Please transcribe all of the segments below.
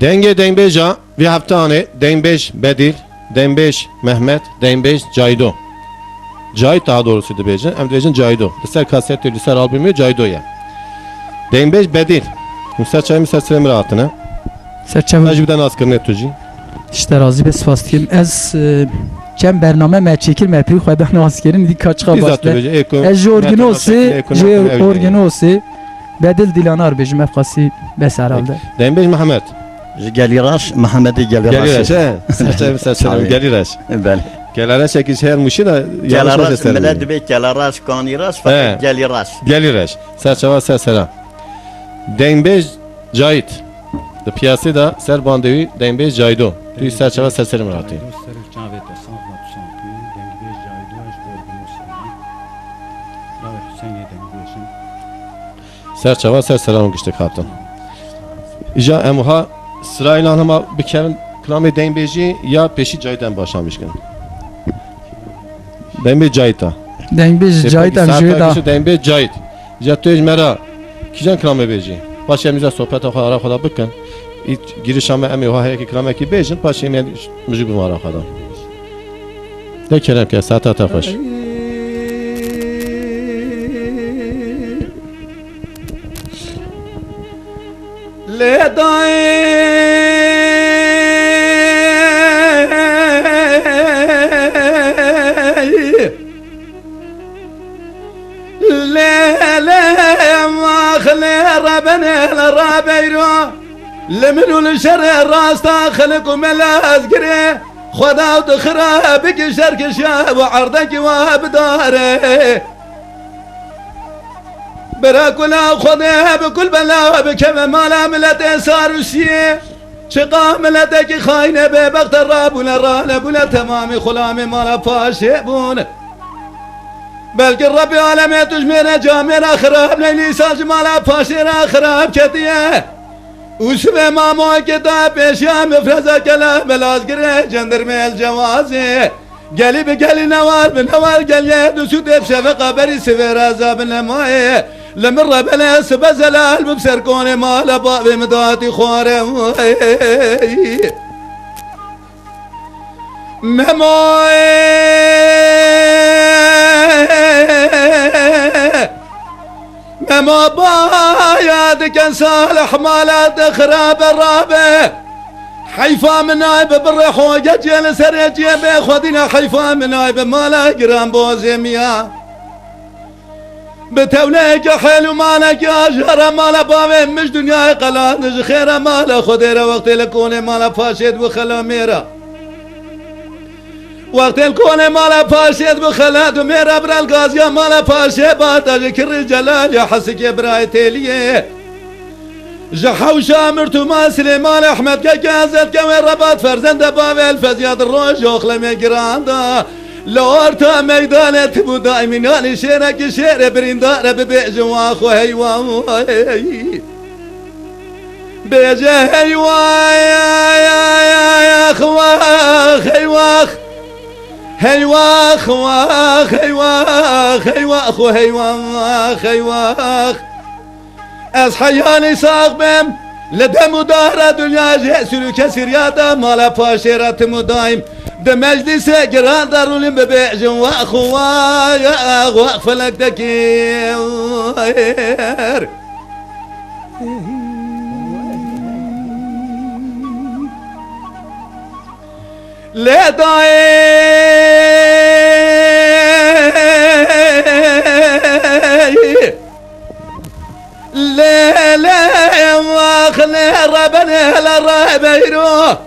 Denge Denbeja bir haftane Denbej Bedir, Denbej Mehmet, Denbej Caydo. Cahit daha doğrusuydu bejin. Hem bejin Caydo. Liser kasetli liser albümü Caydo'ya. Denbej Bedir. Müsel çayı müsel sıremir altına. Serçem Tecrübeden askır ne tuji. işte razı bes fastiyim. Ez cem bername me çekil me pri xwedan askerin dik kaç Bizzat başta. beje eko. Ez ji organosi, ji organosi Bedel dilanar bejim efkasi bes herhalde. Denbej Mehmet. Geliraş, Muhammed'i Geliraş Geliraş. he. Serçe müsel sıremir Geliraş. Ben. Geliraş çekiş her muşi da yanlış Geliraş, seslenir. millet be Geliraş, Kaniraş, He. fakat Geliraş. Geliraş. Serçeva sersera. Denbej Cahit. De piyasi da ser bandevi Denbej Caydo. Tu serçeva serserim rahatı. Serçeva serseram giştik hatın. İja emuha sırayla hanıma bir kevin klame Denbej'i ya peşi Cahit'ten başlamışken. Denbej Cahit'a. Dengbej cahit em jüda. Denbej Cahit. Ja tu mera. Kijan klame beji. Başımıza sohbet oku ara kadar bakın. İlk girişame emi oha heki klame ki bejin. Başımıza müzik bu ara kadar. De kerem ki saat hoş. Le ما خلي ربنا الرابيرو لمنو الشر راستا خلقكم الازقري خدا ودخرا بك شرك شاب وعرضك وابداري براكولا خدا بكل بلا بكم مالا ملت ساروسيه شقا ملتك خاينه ببغت الراب ولا رانب ولا تمامي خلامي مالا فاشبون بلکه ربی عالمی تجمیر جامیر خراب لیلی ساج مالا پاشیر خراب کتیه اوش به ماما کتا پیشیا مفرزا کلا بلازگره جندرمیل جوازه گلی به گلی نوار به نوار گلیه دوسو دیب شفه قبری سویر عذاب نمایه لمن ربنا سبا زلال ببسر کون مالا باب مداتی خواره مما بايد كان صالح مالات خراب الرابع حيفا من نايب بالريح وجل سريجي بخدنا حيفا من نايب مالا قرام بوزيميا بتوليك حلو مالك يا جرى مالا بابي مش دنيا قلانج خيرا مالا خديرا وقت لكوني مالا فاشد وخلا ميرا وقت الكون مالا فاشد بخلاد وميرا برا الغازية مالا فاشد باتاج كر الجلال يا حسك يا براي تيليه جحا وشامرت وما سليمان احمد كازت كوين رباط فرزند بابي الفزياد الروج وخلم قراندا لورتا ميدانة تبو دايمين اني شيرك شير بريندار ببيج واخو هيوا بيجه هيوا يا اخواخ هيواخ هيواخ واخ هيواخ هيواخ وهيواخ هيواخ أصحياني ساق بهم لدم دار دنيا جسر كسرياتا مالا فاشرات مدايم دمجلس جران دارولين ببيع واخ واخ فلك دكير لا داي لا لا ما خلي ربنا للرابيرو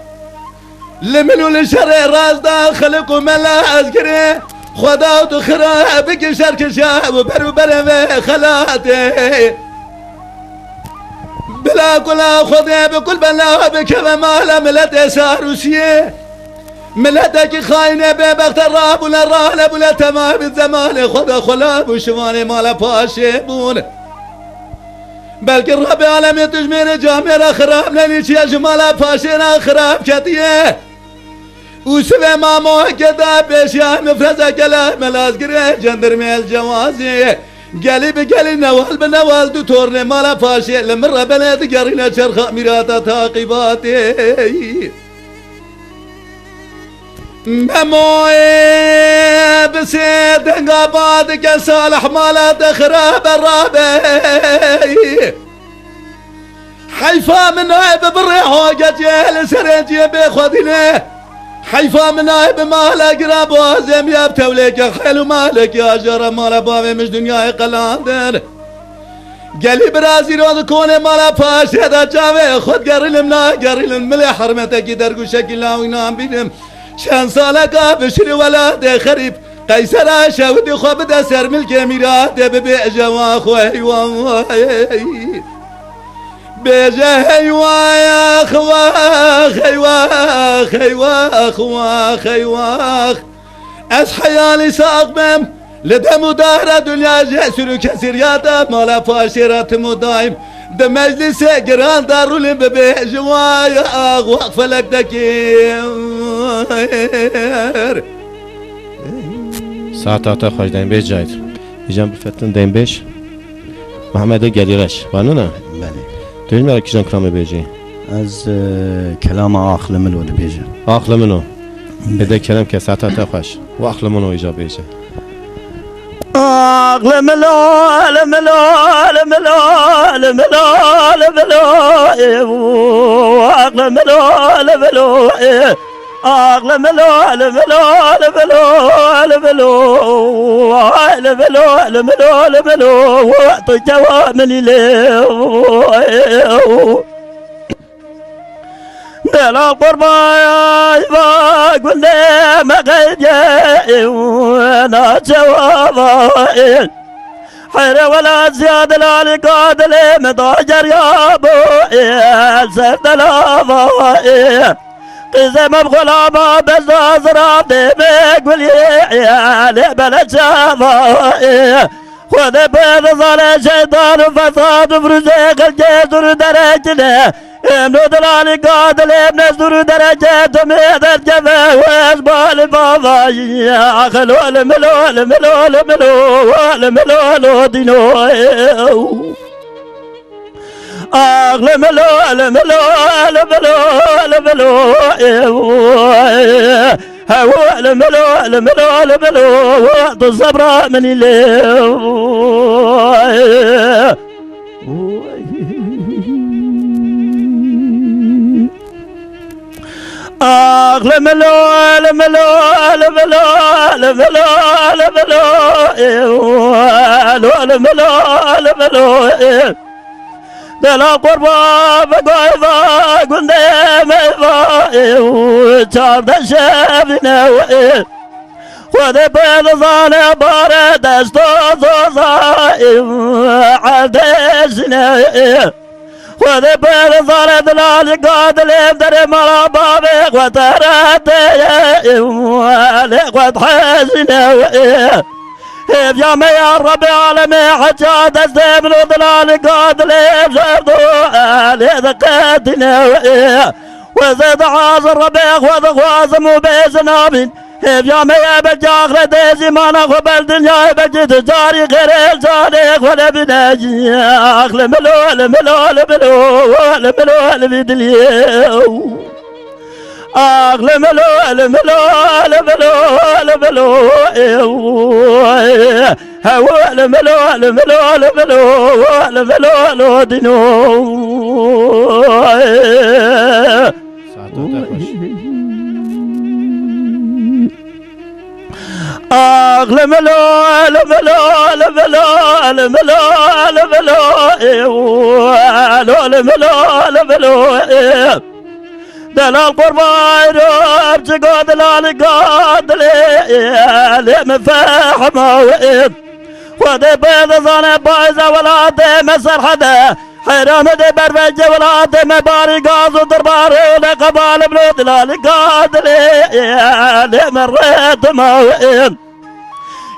لمنو الشر راس داخلكم لا أذكره خدا وتخرا بك شرك شاب برو برو خلاتي بلا كلا خذ بكل بلا بكذا ما ملت ساروسيه ملتك خاينة ببغت الراب ولا رالب ولا تمام الزمان خذ خلاب وشواني مالا فاشبون بلکه رب عالمی تجمیر جامعه خراب نلیچی جمالا فاشینا خراب کتیه اوسوه مامو کدا پیشیا مفرزا کلا ملازگره جندرمی الجوازی قالي بقالي نوال بنوال دو تورني مالا فاشي لمرة بلد قرينا شرخة ميراتا تاقباتي مموي بسيد انقاباتك صالح مالا تخرب الرابي حيفا من نائب بالريحو جيل سرنجي بخذينه حيفا من نائب مالا قراب وازم يا بتوليك خيل مالك يا جرى مالا بابي مش دنياي قلاندر قالي برازي روض كوني مالا فاش هذا جاوي خد قريل منا قريل الملي حرمتك درقو شكل لا وينام بينم شان سالك بشري ولاد خريف قيسر شاودي خبد سر ملك ميرات ببيع جوا خوي واي بيجا هيوا خواخ هيوا خيوا خواخ واخ اصحيالي ساقمم لدم دار دنيا جسر كسريات مالا فاشرات مدايم ده مجلس جران دارولين ببيع جوايا واقف لك دكير ساعت خوش دين بيش جايد يجان بفتن دين بيش محمد قليرش وانونا بله تجمع لك كيشان كرامي بيجي از كلام عقل من ود بيجي عقل منو بده كلام كساعت خوش وعقل منو يجا بيجي عقل ملو ملو ملو ملو ملو عقل ملو ملو عقل ملو ملو ملو ملو وقت الجواب من الليل دلا قربا يباق ما قد وانا جوابا حير ولا زيادة لا لقاد مضاجر يا ابو سرد الابا قزم بغلابا بزاز رابي بيقول يا بلا شافا خذ بيض ظل شيطان وفساد فرزيق الجسر درجنا امنو دلالي قادل ابن سر درجات ميد الجفا واسبال بابا يا خلو الملو الملو الملو الملو دينو أغلى ملو الملو الملو الملو هو الملو الملو الملو وقت الصبر من الليل أغلى ملو الملو الملو الملو الملو الملو دلا قربا بقايفا قندام وشارد شابنا خذ بيض ظانا بارد استوزوزا عدسنا خذ بيض ظانا دلال قادل يبدر مرا بابك وتراتي ولك حزنا بجامع يا ربي عالمي حجاد الزيب الوضلال قادل يبزردو آلي ذكاتنا وزيد عاصر ربيخ وذخوازم وبيزنابين بجامع يا بجاخر ديزي مانا خبال دنيا بجد جاري غير الجاريخ ولا بناجي أخل ملو الملو الملو الملو المدليو أغلى ملو الملو الملو الملو هو الملو الملو الملو الملو دينو أغلى ملو الملو الملو الملو الملو الملو دلال قربان ابتقى دلال قادلي مفاحمة وذي بيض ظن بايزة ولا دي مسر حدا حرام دي برفجة ولا دي مباري قاز ودرباري لقبال بلو دلال قادلي مريت موئن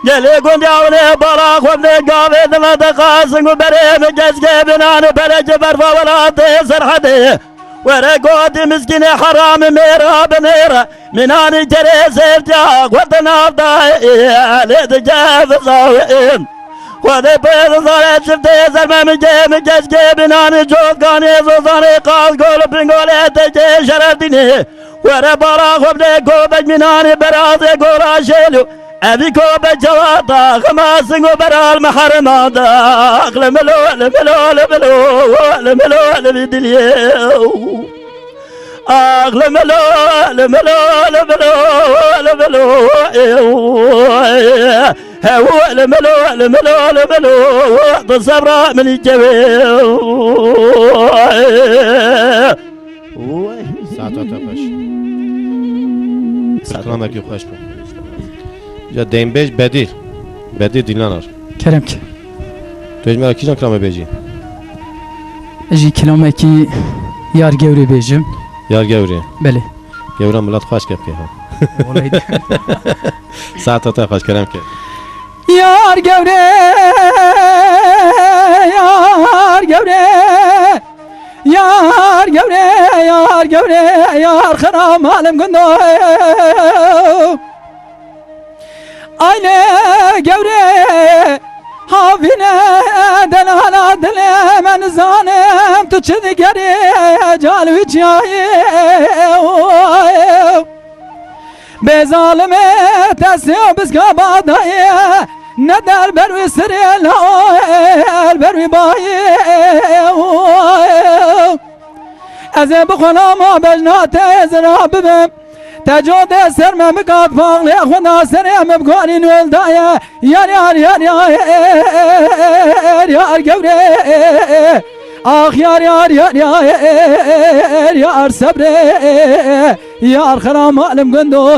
يلي قند ياوني براخ وابني قافي دلال دقاسن وبريم جزقي بنانو بلج برفا ولا دي سرحدي ورقود مسكين حرام ميرا بنيرا مناني جري سيرجاق ودنا ضايع لدجاف صاوئين خودی پیدا زاره چفته زرمه میگه گشگه بینانی جوگانی زوزانی قاز گل پینگوله تکه شرف دینی وره بارا خوب ده گوبک مینانی برازه گولا شیلو ابي كوب جواتا خماس وبرا المحرم داخل ملول ملول ملول ملول بدليو اغلى ملول ملول ملول ملول هو ملول ملول ملول تصبر من الجبل ساعت آتش سلام کی خوش بود یا دنبش بدیل دیلانار کرم که تو اجماع کی جان کلام بیجی جی کلامه کی یار گوری بیجم یار گوری بله گورا ملت خوش کپ که ها والله ساعت آتش خوش کرم که یار گوری یار گوری یار گوری یار گوری یار خرام عالم گندو aynı gevre havine delala dile men zanem tu çedi geri calvi çayı be zalime tesiyo biz kabadayı ne der bervi siril el bervi bayi eze bu konama bejnate ezrabim تجود سر ما مقاد فاغلي أخونا سر ما بقاني نول دايا يار يار يار يار يار قوري آخ يار يار يار يار يار صبري يار خرام عالم قندو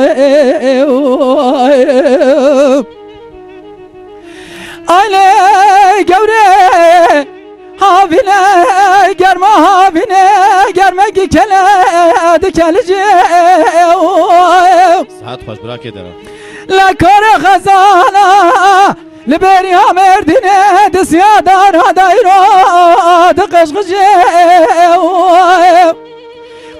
آيلي قوري havine germe havine germek kele dikelici saat hoş bırak ederim la kara khazana liberiya merdine disyadar hadayro dqışqıcı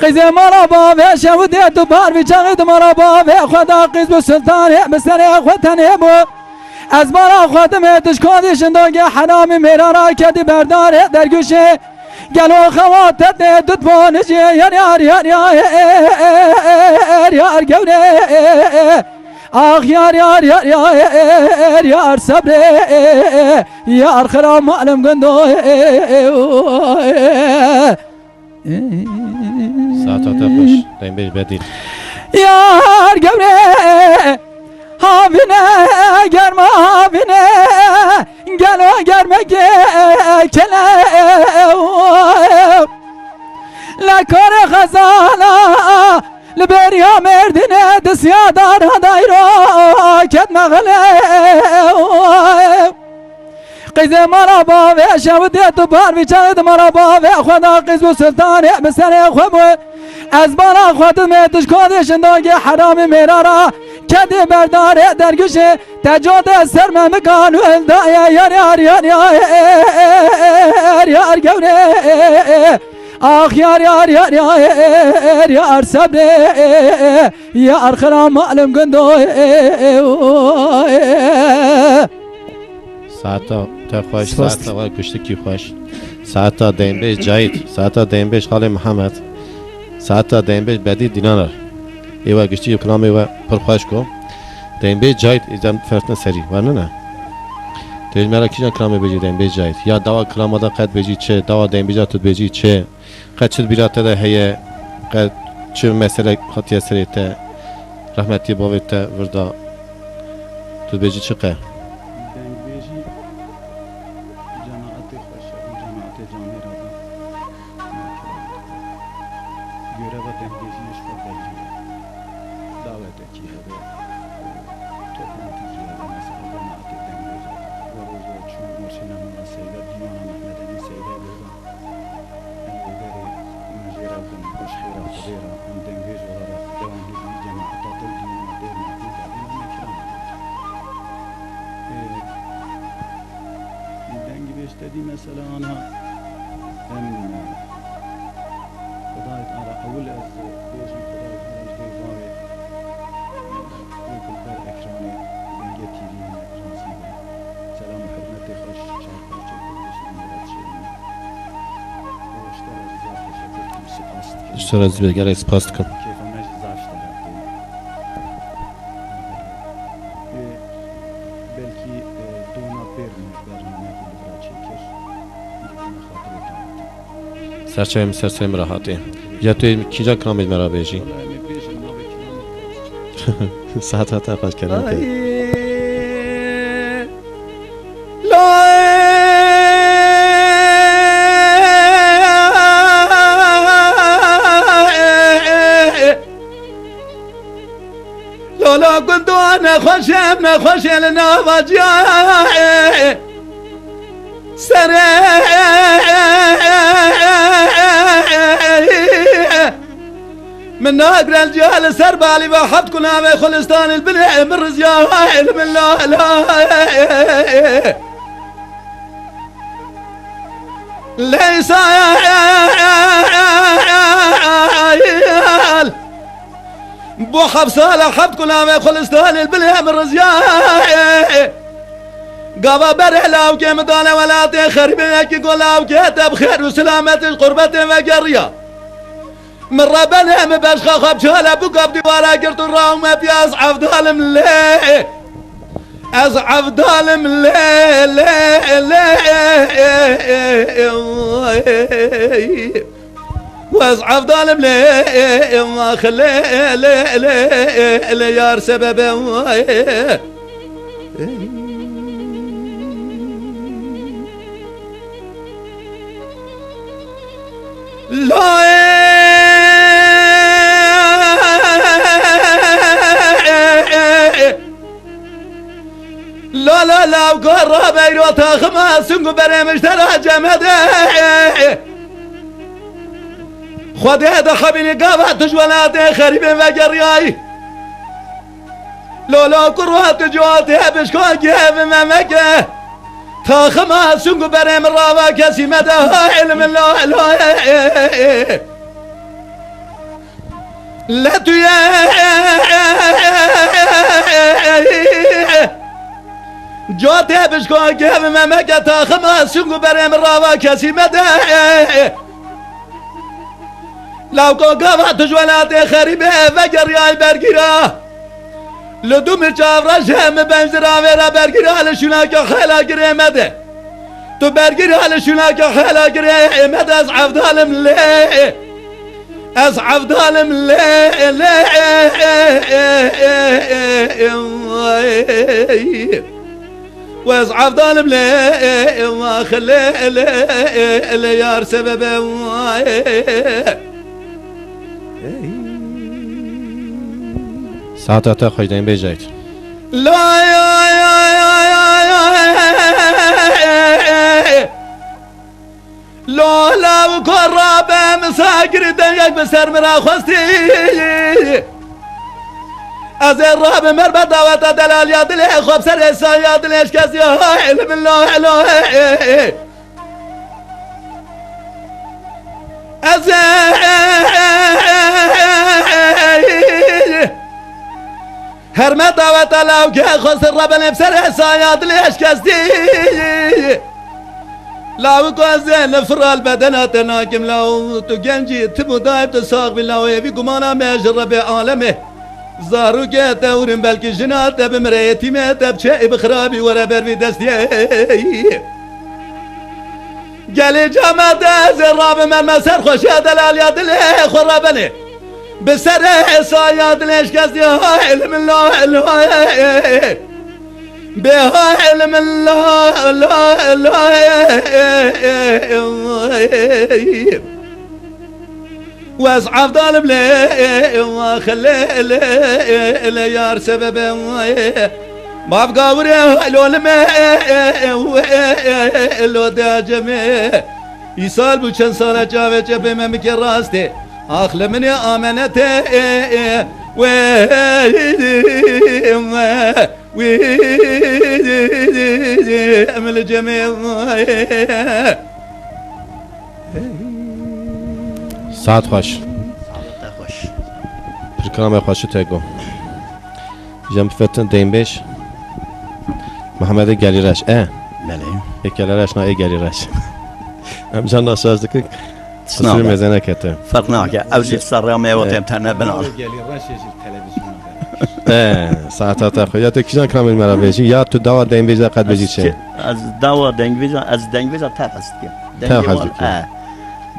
قيزي مرابا في شودي دبار في جغد مرابا في خدا قيز بسلطان بسري خوتني بو از مرا خودم تشکادی شندوگه حرامی میرارا کدی برداره در گوشه گلو خواتت دود بانجی یار یار یار یار یار گوره آخ یار یار یار یار یار صبره یار خرام معلم گندو saat آتش دنبش بدیل یار گوره havine germe havine gel o germe kele la kare khazana liberiya merdine disyadar hadayro ketme gale قيزي مرابا في شودي دبار في جاد مرابا في خدا قيز وسلطان بسري خبو ازبارا خودم تشكودي شندوگي حرامي ميرارا كدي بردار در گوشه تجود سر مكان والدايا يار يار يار يار يار گوري آخ يار يار يار يار يار صبري يار خرام معلم گندو ساعتا تا خوش ساعتا و کشتی کی خوش ساعتا دنبش جایید ساعتا دنبش خال محمد ساعتا دنبش بدی دینار ایوا گشتی کلام ایوا پر خوش کو دنبش جایید ایزم فرتن سری ورنه نه تیج مرا کیجان کلام بجی دنبش جایید یا دوا کلام دا قد بجی چه دوا دنبش تو بجی چه قد چه بیراته ده هی قد چه مسئله خاطی سریته رحمتی باویت وردا تو بجی چه قه دي مثلا انا ان خدايت على اول از بيجي خدايت على جدي باوي يمكن بار اكراني بنجي تي في راسي سلام وحرمتي Sonra az bir gerek spas tıkın. Keyfime zaşta yaptım. Belki doğuna vermiş berhane gibi bir çeker. Serçeyim serçeyim rahatı. Ya tu kinca kamil merabeci. Saat hata kaç kere. لولا كنت انا خوش لنا وجاي سري من ناقر الجهل سربالي وحبت كنا خلستان البلع من رزياء من لا لا ليس بو حبسالة حبت كنا خلستان البلع من رزياء قابا برع لاو كي مدالة ولا تخربي كي قولاو كي تبخير وسلامة قربة وقرية من ربنا مباشخة خبشالة بقاب ديوارا قرط الراوم في أصعف ظالم ليه أصعف ظالم ليه ليه وأصعف ظالم ليه ما خليه ليه يار سببه لا وقرب ايروتا خماس برمش ترى جمده خود هذا خبيني قابت جوالات خريبين وقرياي لا قروات جواتها بشكون جيب ممكه تا خماس برم راوا كسي مده علم الله لا تيا جوته بشكون جيب ممكه تا خماس برم راوا كسي مده لو قابت جوالات خريبه وقرياي برقراه لدوم چاورش هم بنزرا ورا برگیره لشونا که خلا گرمده تو برگیره لشونا که خلا گرمده از عفدالم له از عفدالم له واز عفدالم له ما خلي يار سببه Saat hata koydayım beycayt. لا لا وقرب مساكر دنياك بسر مرا خوستي از الراب مربى دعوت دلال يا دل خوب سر حسان يا دل اشكاس يا علم الله از هرمت دعوت لو که خسر رب نفسر حسایات لیش کستی لو قازن فرال بدنات ناكم لو تو گنجی تبو دايب تساق بالله يبي قمانا مجرب عالمه زارو که تورم بلکه جنات بمريتي ما تبچه بخرابي ورا بروي دستي قالي جامعة زراب من مسر خوش يا دلال يا دل خرابني بسر حسایات لیش کسی علم الله به علم الله واصعب ظالم ليه وخلي يار سببه ما بقى وريه لو لما لو داجمه يسال بو چند ساله جاوه جبه ممکن راسته أخلى من آمنته أمل جميع Saat hoş. Sağlıkta hoş. Pirkame hoşu tego. Jem fetten deymbeş. Muhammed'e geliraş. Meleğim. Geliraş na geliraş. Amcan nasıl yazdık? Sürü mezene kete. فرق ناكه اوجي سر ما وتم تنه بنا گلی رشش تلویزیون ساعتا تا خو یا تو کیجان کامل مرا بیجی یا تو دوا دین بیجا قد بیجی چه از دوا دنگویزا از دنگویزا تف است تف است که.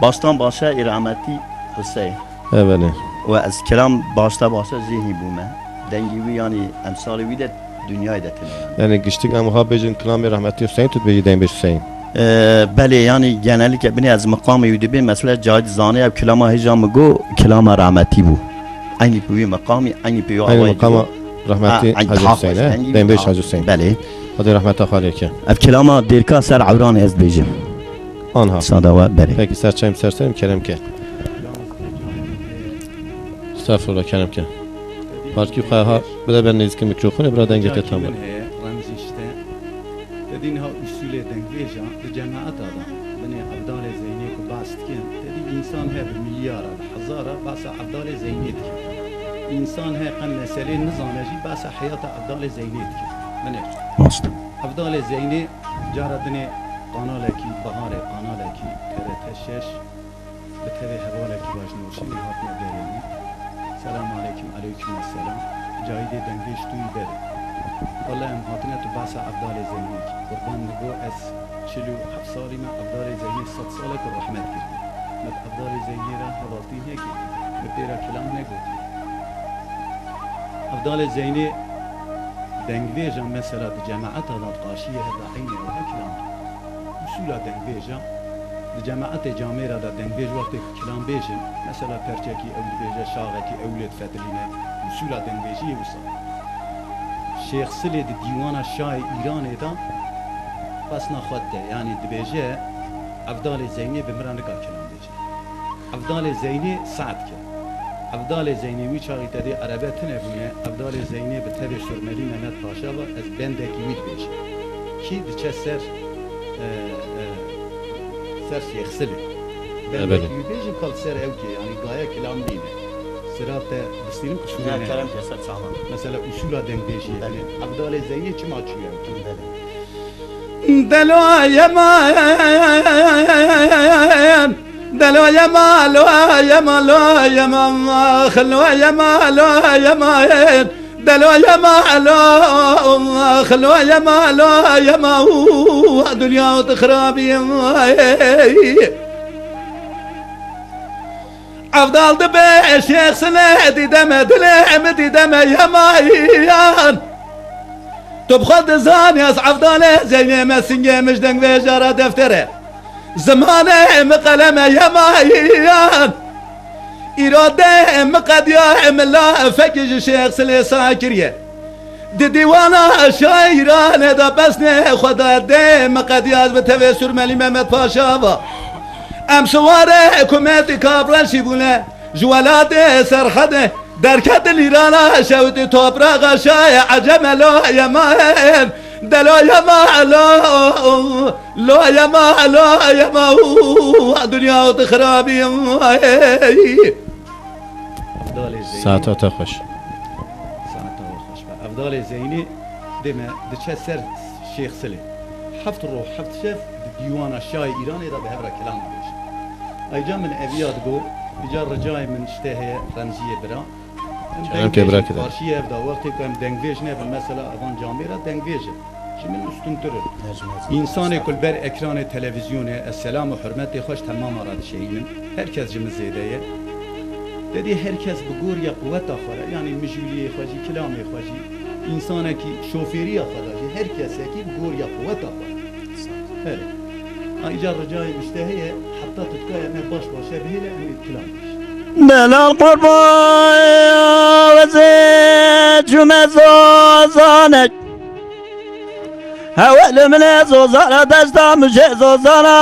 باستان باشه ارامتی حسین اوله و از کلام باشتا باشه ذهنی بومه دنگوی یعنی امثال ویده دنیای ده یعنی گشتیک امها بیجین کلام رحمتی حسین تو بیجی دین بیج حسین بله یعنی genellikle beni az makamı yüdübü mesela Cahit Zani ev kelama hicamı go kelama rahmeti bu. Aynı büyü makamı aynı büyü aynı makama rahmeti Hacı Hüseyin dین بیج Hacı Hüseyin بله خدا رحمت خالی که ev kelama derka ser avran ez bejim آنها sada ve bere peki serçeyim serçeyim kerem ke estağfurullah kerem ke Parki خواها بده ben nizki mikrofonu biraz dengete tamam رمز işte dediğin ha usulü dengveja de cemaat adam beni abdal zeyni ko bastken dedi insan he bir milyar hazara basa abdal zeyni insan he kan mesele nizameji basa hayata abdal zeyni beni Mast abdal zeyni jaradni qanalaki bahare qanalaki tereteşeş bitevi havalaki başnoşin hatma derini selam aleyküm selam cahide dengveş tu beri والله ام هاتنا تو باسا عبدال زيني قربان نگو اس چلو حفصاري ما عبدال زيني 100 سالك الرحمت كردي مت عبدال زيني را حوالتي هيك بتيرا كلام نگو عبدال زيني دنگويجا مثلا جماعت هذا قاشيه هذا عيني ولا كلام اصول دنگويجا جماعت جامعه دا دنگويج وقت كلام بيجن مثلا پرچكي اول بيجا شاغتي اولاد فتلينه اصول دنگويجي وصل شیخ سلی دیوان شاه ایران ایدان بس نخواده یعنی دبیجه عبدال زینی بمران نگاه کلام بیجه عبدال زینی سعد که عبدال زینی وی چاقی تدی عربه تنبونه عبدال زینی به تبی شرملی ممد پاشا و از بندکی وید بیجه کی دچه سر شیخ سلی بندکی وید بیجه کل سر اوکی یعنی گایه کلام دینه سرات دستیم کشونه kerem keser sağlam مثلا اصول دنگیشی یعنی عبدال زینی چه ماچویه دلو یمان دلو یمان لو یمان لو یمان خلو یمان لو یمان دلو یمان لو خلو یمان لو یمان دنیا تخرابی عبدال دبي شيخ سنادي دم دلعمتي دم يمايان تبخد زاني عبدال زي ما سنجي مجدن بجارة دفتره زمانه مقلم يمايان إرادة مقد يا ملا فكج شيخ سلي ساكريه دي ديوانا شايران دا بسنه خدا دي مقد ياز بتوي سرملي محمد باشا ام سواره حکومت کابران شیبونه جوالات سرخده درکت لیرانا شوت توبراغ شای عجم لا یمان دلا یما لا یما لا یما دنیا تخرابی ساعتا تا خوش افضل زینی دمه دچه سر شیخ سلی حفت روح حفت شف ديوان الشاي إيراني را بهبرة كلام بيش أيجا من أبيات جو بجار رجاي من اشتهي رمزية برا كلام كبرا كده فارشية بدا وقتی كم دنگویش نه مثلا اوان جامعه دنگویشه چی من استنتره انسان کل بر اکران تلویزیون السلام و حرمت خوش تمام آراد شیئین herkes جمع زیده dedi herkes bu gor ya kuvvet axara yani mecbuliye xoji kelam xoji insana ki şoförü axara herkes ki gor ya kuvvet axara evet ayrıca ricayım işte heye hatta tutkaya ne baş başa beyle kelam بلال قربان وزيد جمع زوزانك هول من زوزانا دستا مجي زوزانا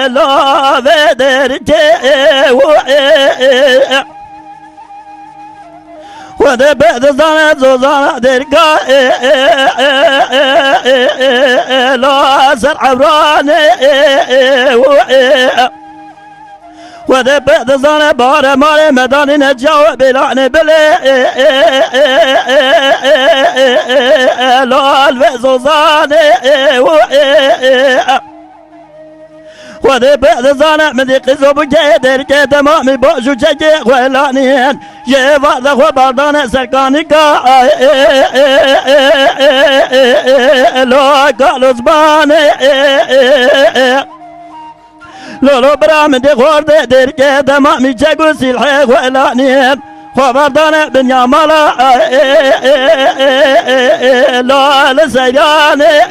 لا بدرتي وده بعد زانا زوزانا درقا لا سر عبراني وده بعد زانا بار مالي مداني نجاوب بلعني بلي لا الفزوزاني خود بعد زانه مدی قزو بگه در که تمامی باشو چکه خویلانین یه وقت خو بردان سرکانی که لو کالوز بانه لولو برام دی خورده در که تمامی چکو سیلحه خویلانین خو بردان بنیا مالا لول سیرانه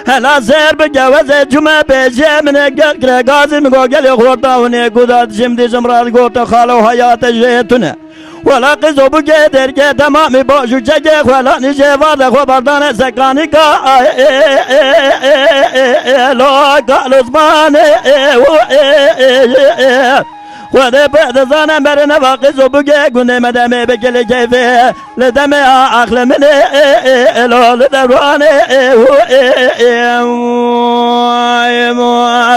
هلا سر بجواز جمعه بجه من گل گازی میگو گلی خورتا و نیکودات شمدی شمراد گوتا خالو حیات جیتونه ولا قزو بگه درگه تمامی باشو چگه ولا نیشه وارد خو بردان سکانی که لو کالوز بانه خود بعد زانه برنه واقعو بگه گونه مدمه بگل کیفه لدمه عقل منه لو لدرانه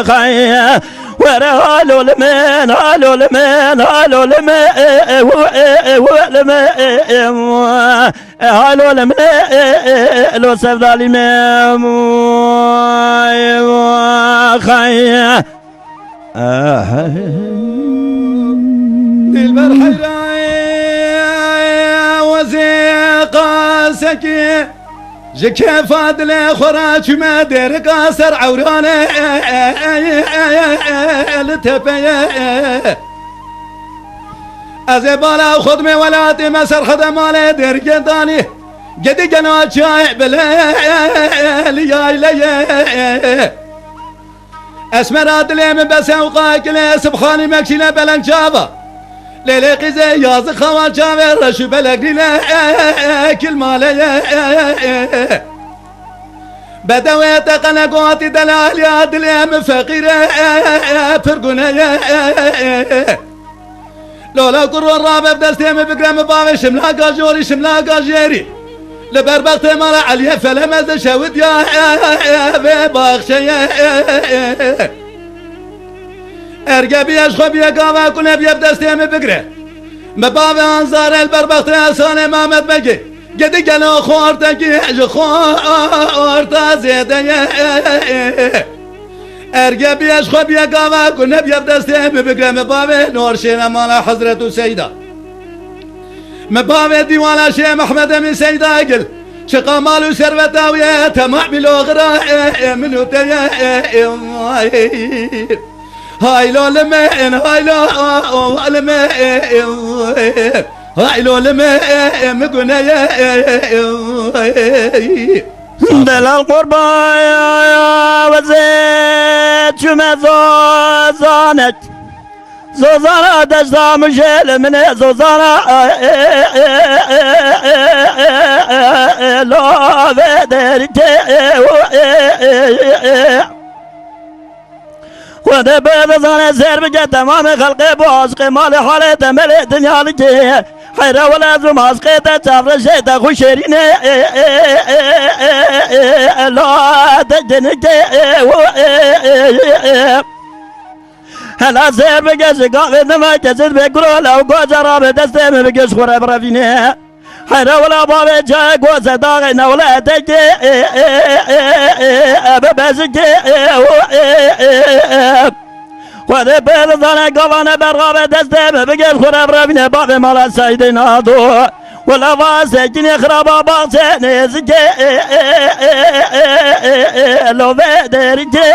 خیه وره هالو لمن هالو لمن هالو لمن هالو لمن لو سفدالي خير دلبر حيراي وزيقا سكي جكي فادل خراج ما دير قاصر عورانه لتبيه ازبالا خدمي ولاتي مسر خدمالي دير قداني قد قناة شايع بليل يايلي اسمرات ليم بس اوقاك لي سبخاني مكشينا بلن شابا ليلي قزي ياز خوان شابا رشو بلق لنا كل مالي بدويت قنقوتي دلال يا دليم فقيرة فرقنا لولا قروا الرابع بدستيم بقرام باغي شملا قاجوري شملا قاجيري لبربغت مالا عليا فلمز شود يا باغشي ارقبي اشخو بيا قاوا كنا بيا بدستيم بقره مبابي انصار البربغت اسان امامت بقي قد قالوا خورتك خورتا زيده ارقبي اشخو بيا قاوا كنا بيا بدستيم بقره مبابي نور شينا مالا حضرت سيدة مبابي ديوانا شيخ محمد من سيدة قل شقا مالو سروتاوية تمام لغرا منو تيا هاي لو لمن هاي لو لمن هاي لو لمن مقنا دل القربان يا وزيت شما زوزانك زوزانا دشتا مشيل من زوزانا لو بدرك خود بيض زانا سير بجد تمام خلقي بواسق مال حالي تملي دنيا لكي حيرا ولا زم عسقي تشافر شيء خشيرين لا تجنك هلا سير بجد شقاق دما كسد بكرو لو قجرا بدستم بجد خورا برافيني حيرا ولا بابي جاي قوسة داغينا ولا تجي ببسكي خذ بيل ظنا قوانا برغابة دستم بجد خورا برافيني بابي مالا سيدين هادو ولا فاسكني خرابا باغسيني زكي لو بدركي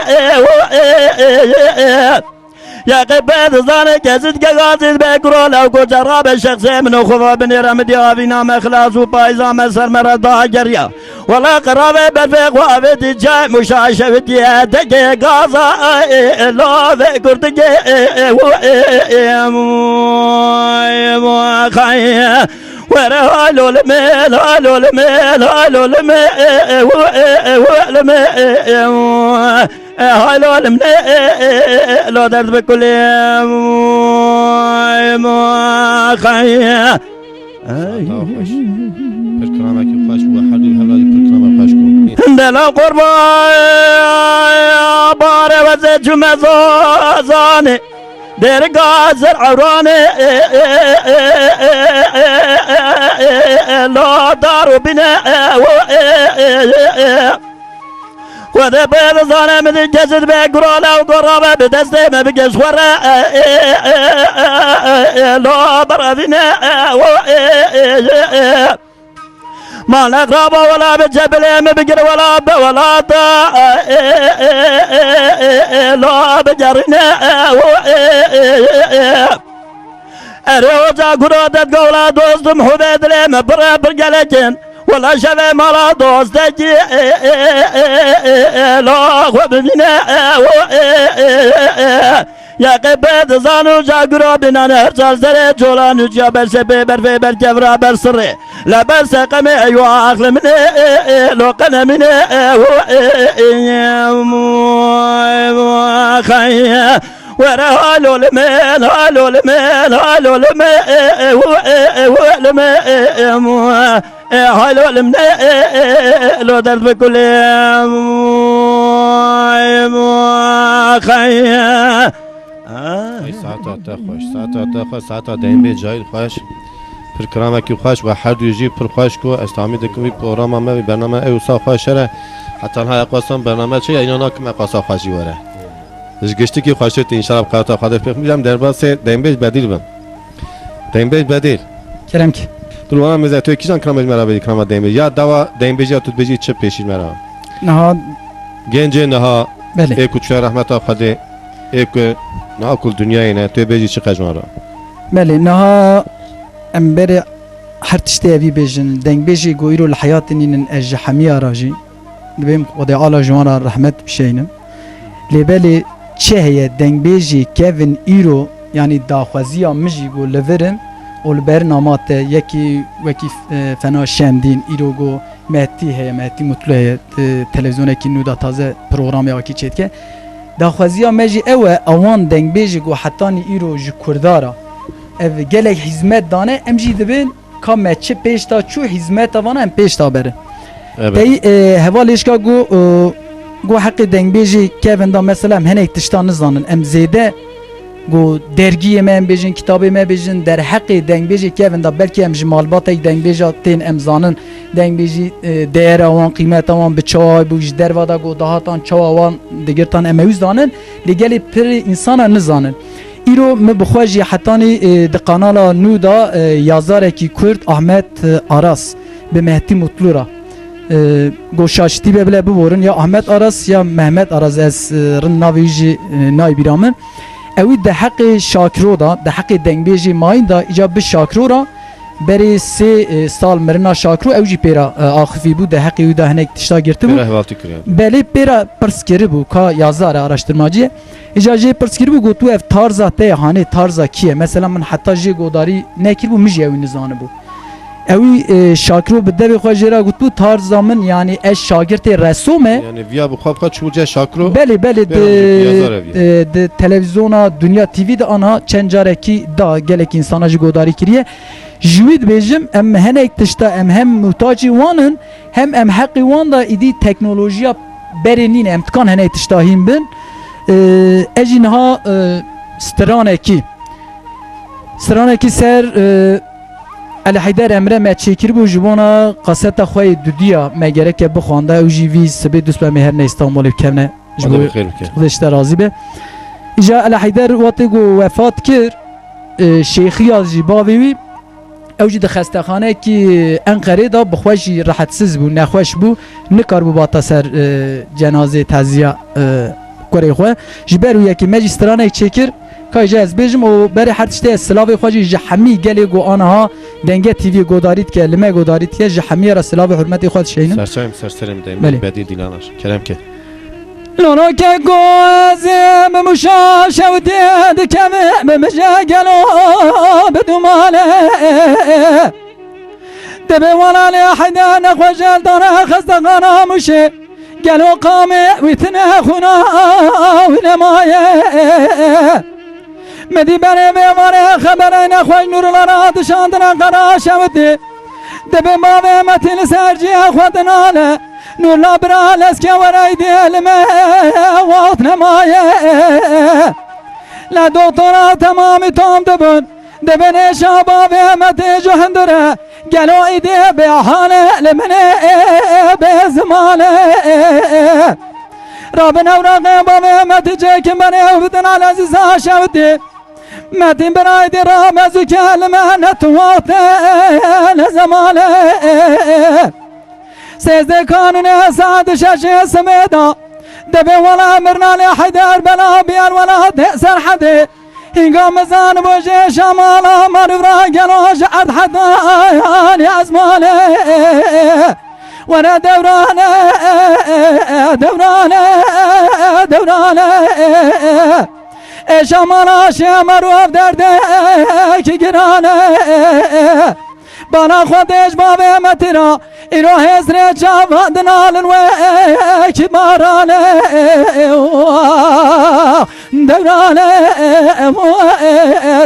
يا قبل ظنك كزد قاصد بكرو لو كنت رابع شخصي من خوفا بني رمدي افينا مخلاص وبايزا مسر مرضى جريا ولا قرابة بالفيق وافد جاي مشاشة ودي تكي قاصا لو ذكرتك خايا ورا هالو لمن هالو لمن هالو لمن هالو لمن لو درد بكل خايا دل قربان بار وزد جمزاني دير قازر عوراني لو دارو بنا وذا بيض ظالم ذي جسد بقراله وقرابه بدستيمه بقشوره لو برذنا ما الأقرب ولا بالجبل ما بقر ولا ولا طا لا بجرنا أروجا قرودة قولا دوست محبد لما برا برقلجن ولا شبه مالا دوست جي لا خبنا يا قبض زانو جاگرو بنا نهر زره جولان جابر سببر فبر جبرا بر سره لا بس قم ايوا عقل من لو قنا من خي ورا هالو لمن هالو لمن هالو لمن هالو لمن لو درب كل خي ساعتا تخوش ساعتا تخوش ساعتا دین به جای خوش پر کرامه کی خوش و هر دوی جی پر خوش کو استامی دکوی پروگرام ما برنامه ایوسا خوش ره حتی ها قسم برنامه چه اینا ناکم قاسا خوشی وره از گشتی کی خوشت ان شاء الله خاطر خدا فکر میرم در باس دین به بدیل بم دین به بدیل کرم کی دلوانا مزه تو کیشان کرامه مرا به کرامه دین به یا دوا دین به تو بجی چه پیشی مرا نه گنج نه بله ای کوچه رحمت خدا ای نه کل دنیای نه تو بجی چه قجمارا بله نه امبر هر تشتی ابي بيجن دنگ بيجي غويرو الحياة نين الجحمية راجي بهم ودي على جوانا رحمت بشينم لبالي چه هي دنگ بيجي كيفن ايرو يعني داخوزيا مجي غو لفرن والبرنامات يكي وكي فنا شمدين ايرو غو مهتي هي مهتي مطلع هي تلفزيون كي نودا تازه برنامج اكي چتكه داخوزيا مجي اوان دنگ بيجي غو حتاني ايرو جو كردارا ev gelek hizmet dane em jî dibin ka me çi pêş da çû hizmeta vana em pêş da berin. Tey heva lêşka gu heqê dengbêjî kevin da mesela em hinek tiştan nizanin em zêde gu dergiyê me em bêjin kitabê me bêjin der heqê dengbêjî kevin da belkî em ji malbateke dengbêja tên em zanin dengbêjî değera wan qîmeta wan bi çawa bû ji derva da gu dahatan çawa wan digirtan em ewî zanin lê gelê pir insana nizanin. ایرو من بخواجی حتانی د قنالا نو دا یازاره کی کرد احمد آراس به مهدی مطلورا گوشاشتی به بله بورن یا احمد آراس یا محمد آراس از رن ناویجی نای بیرامن اوی ده حق شاکرو دا ده حق دنگبیجی ماین دا ایجاب به شاکرو را بری 3 سال مرنا شاکرو اوجی پیرا آخفی بود ده حقی دا هنک تشتا گرته بود بله پیرا پرسکری بود که یازار araştırmacı اجازه پرسکری بود گوتو اف تارزا ته هانه تارزا کیه مثلا من حتی جی گوداری نکر بود میجی اوی نزانه بود اوی شاکرو بده به خواجرا گوتو تارزا من یعنی اش شاگرد رسومه یعنی ویا بخواب خواهد چوجه شاکرو بله بله ده تلویزیونا دنیا تیوی ده آنها چند جاره کی دا گلک انسانا جی گوداری کریه جوید بیجم ام هنک تشتا ام هم محتاجی وانن هم ام حقی وان دا ایدی تکنولوژیا برینین امتکان هنک تشتاهیم بن اجینها سترانه کی سر الحیدر امره ما چیکر بو جبونا قصتا خوی دودیا مگره که بخوانده او جیوی سبی دوست به مهر استانبول کمنه جبو خودش راضی به اجا الحیدر وقتی گو وفات کر شیخی از جباوی اوجی د خستخانه کی انقره دا بخوشی راحتسز بو نخوش بو نکار بو باتا سر جنازه تعزیه کره خو جبرو یکی ماجسترانه چیکر که از بیجم و برای هر تشته سلاوی خواجی جحمی گلی گو آنها دنگه تیوی گوداریت که لمه گوداریت که جحمی را سلاوی حرمتی خود شینم سرسرم دایم بدی دیلانش کرم که لونو که گوزم مشا شودید که ممجا گلو بدومانه دبی وانا لحدا نخوشل دانا خستقانا مشه گلو قامه ویتنه خونا ونمایه مدی بره بیواره خبره نخوش نورلارا دشاندنا قرا شودی دبی ماوه متن سرجی خودناله نورلا برال اسکه ورای دیلمه وقت نمایه لا دکترا تمامی تام دبن دبن شباب مت جهندره گلو ایده به حاله لمنه به زمانه رابنا وراقي بابي متي جيكم بني وبدن على عزيز شاودي متين برايدي رامز كلمة نتواتي لزمالي سيزدي كانوني سعد شاشي سميدا دبي ولا مرنا لحيدر بلا بيان ولا تأسر حدي هنقام زان بوجي شمالا مرفرا قلو جعد حدان يا زمالي وانا دوراني دوراني دوراني شمالا شمر وف دردك قراني بنا خودش بابي متنا ایرو هزر جواد نالن و کبارانه دورانه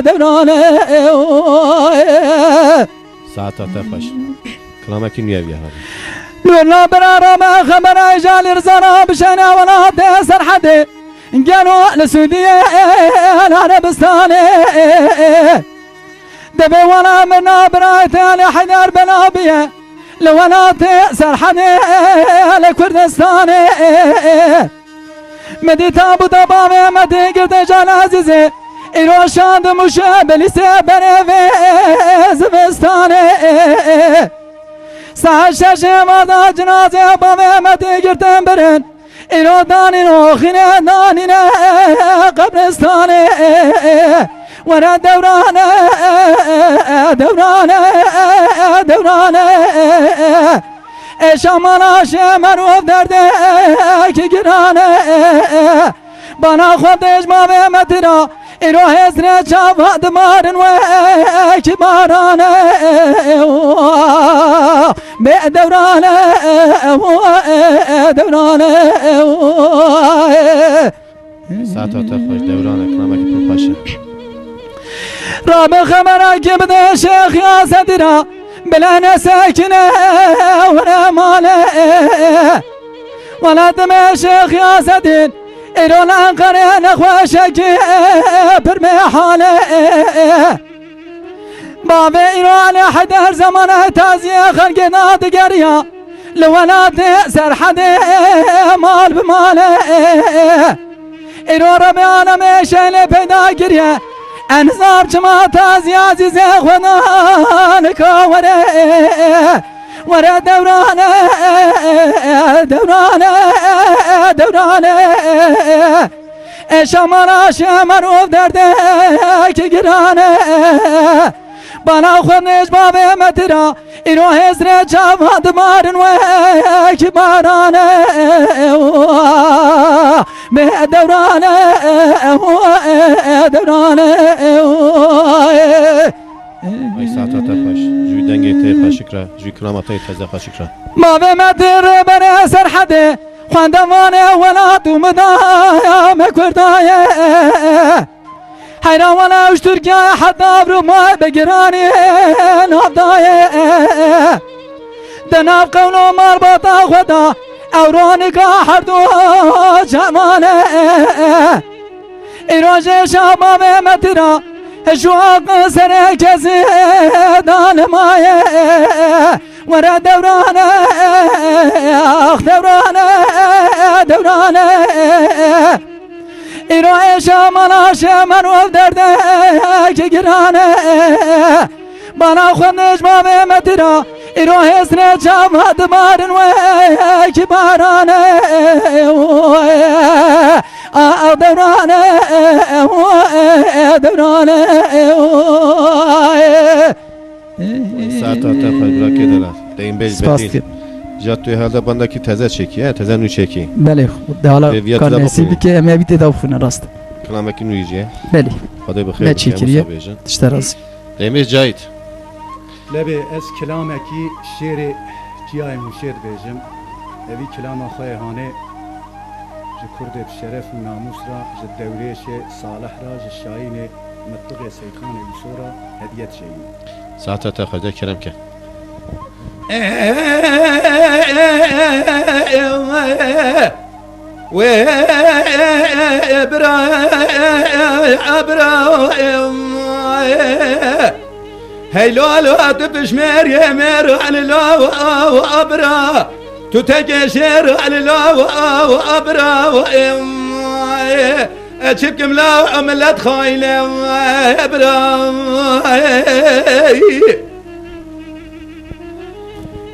دورانه ساعتا تخش كلامك نيابي هذا نورنا برا ما خبر جالي رزانا بشنا ولا تسر حدي قالوا لسودية العربستاني دبي ولا منا برايتي حيدر بلابيه لو انا تأسر حدي لكردستاني مدي تابو دبابي مدي قرد جان عزيزي إلو شاند مشابلي سبري في زمستاني سعشاشي مادا جنازي بابي مدي قرد برن إلو داني نوخيني داني قبرستاني ورا دورانه دورانه دورانه شمالا شمر و درده که گرانه بنا خودش ما به مترا ایرو هزر جواد مارن و کبارانه به دورانه دورانه ساعتا تخش دورانه كلامك بروباشا راب خبرك بده شيخ يا سدرا بلا نساكنه ولا ماله ولا دم شيخ يا سدين إلو لانقرين أخواشك برمي حاله بابي إلو على حدر زمانه تازيه خلق ناد قريا لو لا تأسر حدي مال بماله إلو ربي أنا ميشي لبدا قريا انزار جما تازي عزيزي خدانك ورا دورانه دورانه دورانه شمارا شمر و دردك قرانه بنا خودش بابي مترا ایرو هزر جواد مارن و کبارانه به دورانه دورانه اي ساعتا تخش جوي دنگي تي خشكرا جوي كلاماتي تزا خشكرا ما به متر بر سر حده خواندمانه ولا دومدا مکردایه حیران ولا اش ترکیه حتی برو ما بگرانی نابدایه دناب قولو مربطا خدا اورانکا هر دو جمانه ایراج شباب مترا شواق سر کسی دانمایه ورا دورانه دورانه دورانه ایرو شمالا شمر و دردك گرانه بنا خودش باب مترا ایرو حسن جواد مارن و کبارانه دورانه دورانه ساعتا تخش براكي دلا دين بيج بدين جات توی حالدا بنده کی تازه چکی تازه نو چکی بله خود حالا کار نصیبی که امی بیت داوخونه راست کلامك نویجه بله خدا بخیر نه چیکریه تشتراز دمیش جایت لبي از كلامكي شيري جياي مشير بيجم ابي كلام اخوي هاني جي كرد بشرف وناموس را جي دوريش صالح را جي شاهين متقي سيخان بصورة هدية شيء ساعتا تخرج كلام که و ابرا هيلو لو تبش مريم مر على لو ابرا تتقشر على لا وابرا اشبكم لا عملت خايله ابرا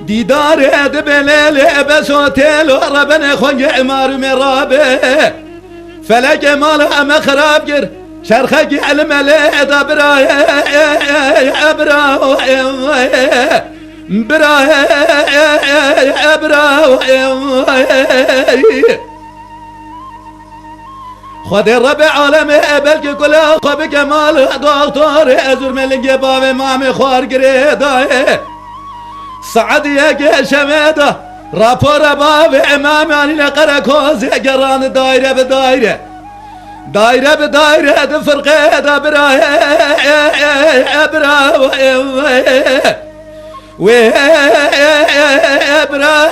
دیدار دبلل بس هتل ربنا خوی عمار مرابه فلک مال ام خراب گر شرخی علم لعد برا برا برا برا خود رب عالم بلکه کلا خواب کمال دکتر ازور ملنگ باب مام خوار گریدای سعدیه که شمده راپور باب امامی لقره کوزی گران دایره به دایره دایره به دایره ده فرقه ده برا برا و برا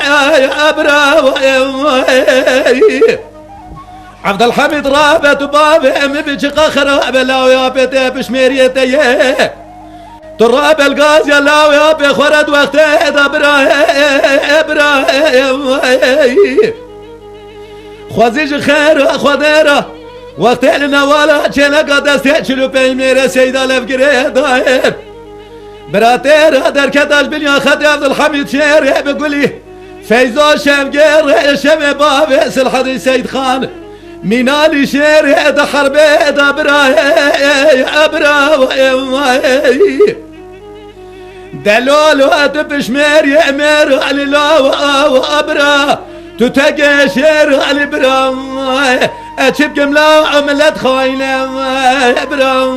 عبد الحميد رابط باب ام بشقا خراب لا يا بيتي بشميريتي تراب الغاز يا لا يا بخرد وقت برا برا خوزيج خير خديره وقت لنا ولا چلا قدست چلو پیمیر سیدا لفگره دایر براتر در کداش بلیا خد عبد الحميد شير بقولي فيزو شمگیر شم باب سلحد سيد خان مینالی شیر ده حربه ده برا ابرا دلول و بشمیر یعمر علی لا و ابرا تو تگه شیر علی برا اچب کملا عملت خاینه ابرا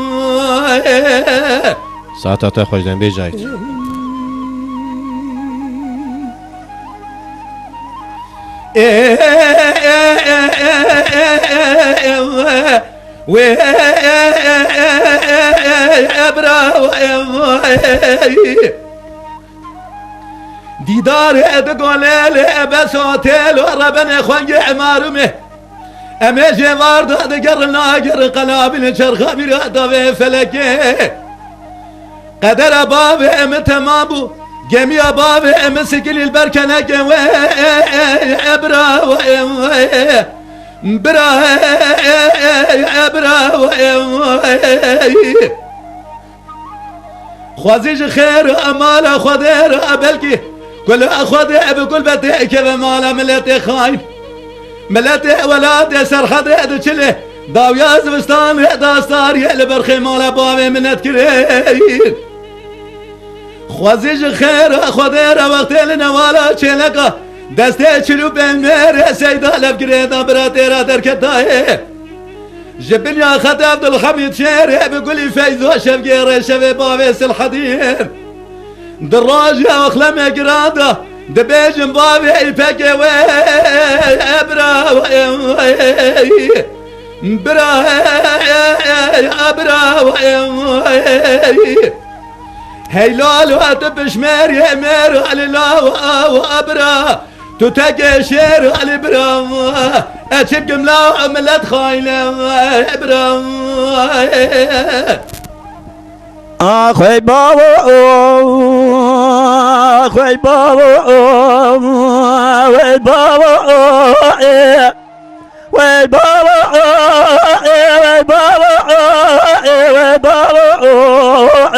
ساعت خوش دن بیجایت دیدار ادگالیل بس هتل و ربن خوانگ عمارمه امیش وارد دگر ناگر قلابل چرخا میرادا و فلکه قدر باب ام تمامو جميع باب مسكين البركنك و ابرا و برا ابرا و خوازيج خير امال خدير بلكي كل اخذ بكل بتك مال ملتي خاين ملتي ولاد سرحد دچله داويا زبستان داستار البرخي مال باب منت كرين خوازيج خير خدير وقت لنوالا چلقا دسته چلو بمر سيدا لفگريدا براتيرا دركتاي جبن يا خد عبد الحميد شير بقولي فيزو شفقير شبه بابيس الحديد دراجة واخلم قراده دبيجن بابي فكي و ابرا برا ابرا هيلال واتبش مير مير على لا وابرا تتقى شير على برا اتشب جملا عملت خاينه برا اخوي بابا اخوي بابا اخوي بابا وي بابا وي بابا وي بابا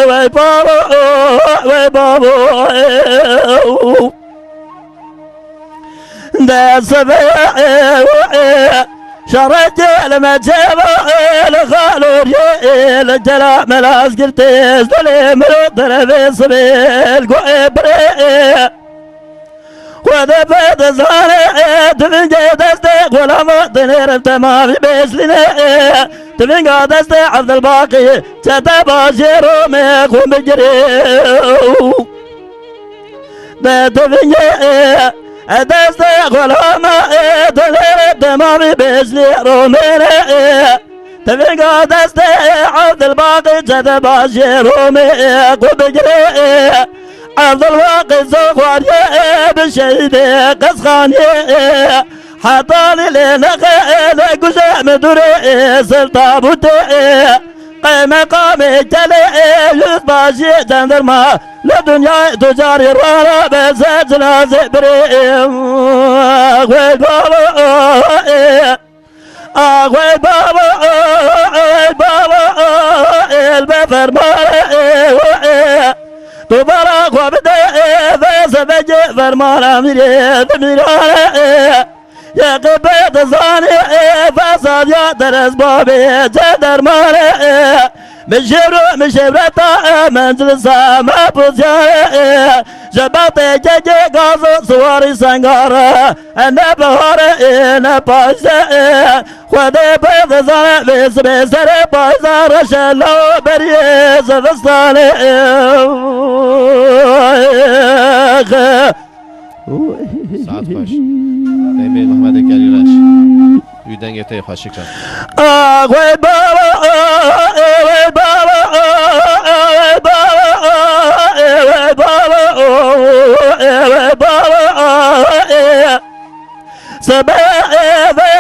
وي بابا وي بابا ده سبع شرج المجيب الخالور الجلا ملاس قلتيز دلي مرود دربي سبيل قوي وذا بيت زارع تفنجي دستيق ولا مطنير التمام بيسلنا تفنجي دستيق عبد الباقي تتبع جيرومي قوم بجري ده تفنجي دستيق ولا مطنير التمام بيسلنا تفنجي دستيق عبد الباقي تتبع جيرومي قوم بجري عبد الواقي زغوار بشهيد قسخاني حطاني لنا خيل قزع مدري سلطابوتي قيمة قامي جلي يصبح باشی جندرما لدنیا تجاری رانا بسه جنازه بریم آخوی بابا آخوی بابا بابا البفرمانه تو برا خواب ده فسبج فرمانا میره میرانه یا قبیت زانه فساد یا درست بابه چه درمانه مشورتا منزل سامه پوزیانه جبات جگه گازو سواری سنگاره نه بهاره نه پایسه خود بید زانه بیس بیسر پایزار شلو بریه زفستانه ساعت خوش دیمبیج محمد گلیرش ویدن گته خوشی کن آقای بابا آقای بابا آقای بابا آقای بابا آقای بابا سبع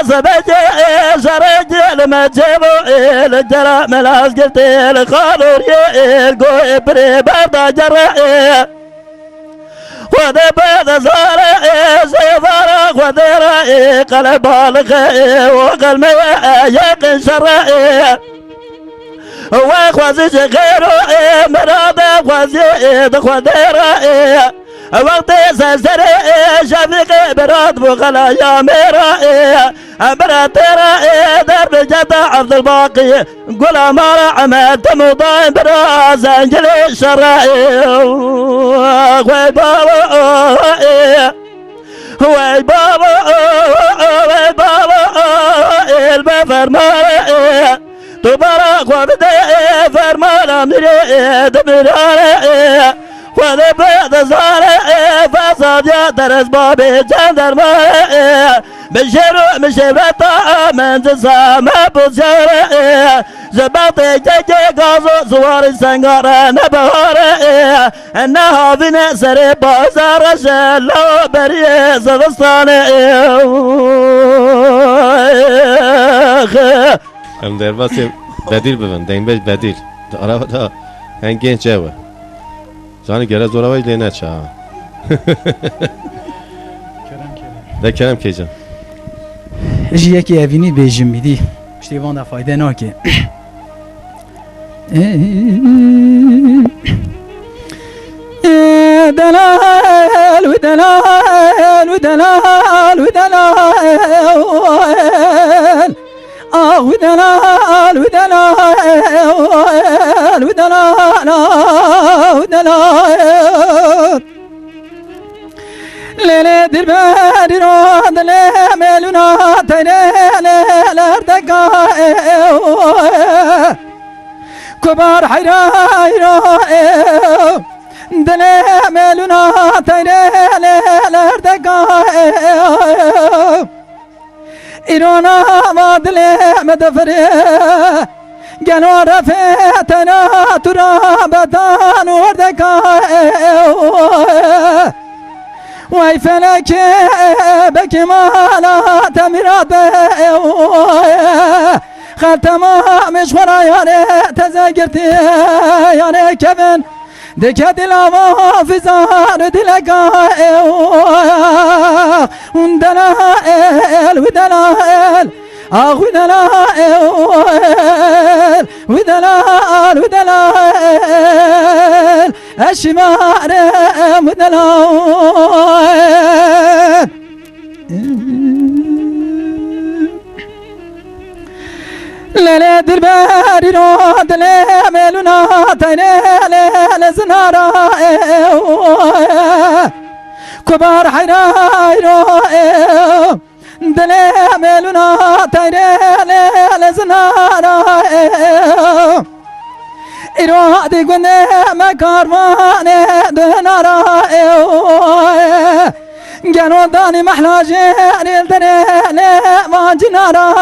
سبع شرج المجيب الجرا ملاس قلت الخالور القوي بري بردا جرا خذ بيض زار سيفار خذ رأي قلب الخي وقلب يقن شرعي وخوزي غيره مراد خوزي خذ رأي وقت سرسري شفيق براد بغلا يا ميرائي أمرت رأي درب جد عبد الباقي قل أمر عمد مضاين براز أنجل الشرائي وي بابا وي بابا وي بابا البفرماني تبارك وبدي فرمان مريد مراني خود بيض زانه فساد يا درس بابي جندرماني مشورتا منزل سامه بوزيانه زباط جيجي غازو سواري سنگاره نبهاره انها في نسر بازار شلو بريه زفستانه ام درباسی بدیل ببین دیمبیج بدیل araba da en genç evi Canı gere zora لی نه چه ده کرم کیجان جی یکی اوینی بیجم بیدی پشتیوان ده فایده ناکه دلال و دلال و دلال و دلال آه و دلال و دلال و دلال و دلال لیلی دل بری را دل ملونا تیره لردگا کبار حیرا دل ملونا تیره لردگا ایرانا ما دل مدفره گنو رفتنا تو را بدان وردگا وای فلک بکمالات میراد خلتمامش ورا یاره تزگرتی یاره کبن دکه دلما فزار دلگا اون دلال و دلال آه و دلال و دلال و دلال اشمارم و دلال لیلی دل بری رو دل ملونا تیره لزنارا کبار حیرا دل ملونا تیره لزنارا ایرادی گنده مکاروانه دنارا گنو دانی محلاجی دره واجنارا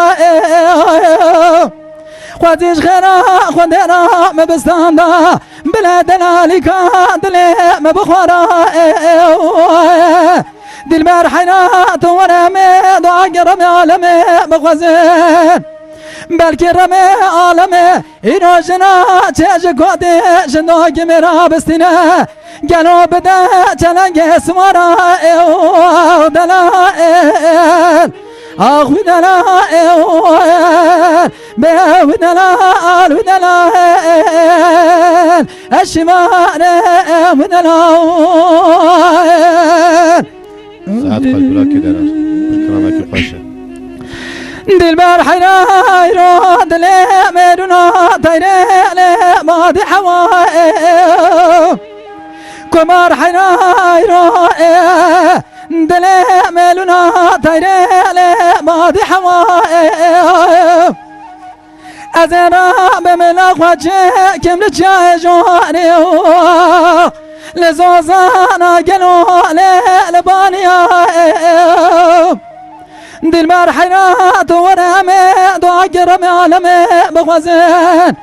خودش خیرا خود را مبستان دا بلا دلالی که دل مبخورا دل بر حیرات ورم دعا گرم عالم بخوزن بلکه رمه عالمه اینا جنا چه کده جناگی مرا بستینه گلو بده چلنگ سمارا او دلائل آخ دلائل به دلائل الشمال دلائل ساعت خوش براکی درست برکرامکی خوشه دل بار حيران دل ميرنا تيرل ما دي حواي كمار حيران دل ميلنا تيرل ما دي حواي ازرا بملا وجه كم لجاي جواني لزوزانا قلو لبانيا دل بار حيرات ورمي دعاك رمي عالمي بغوزين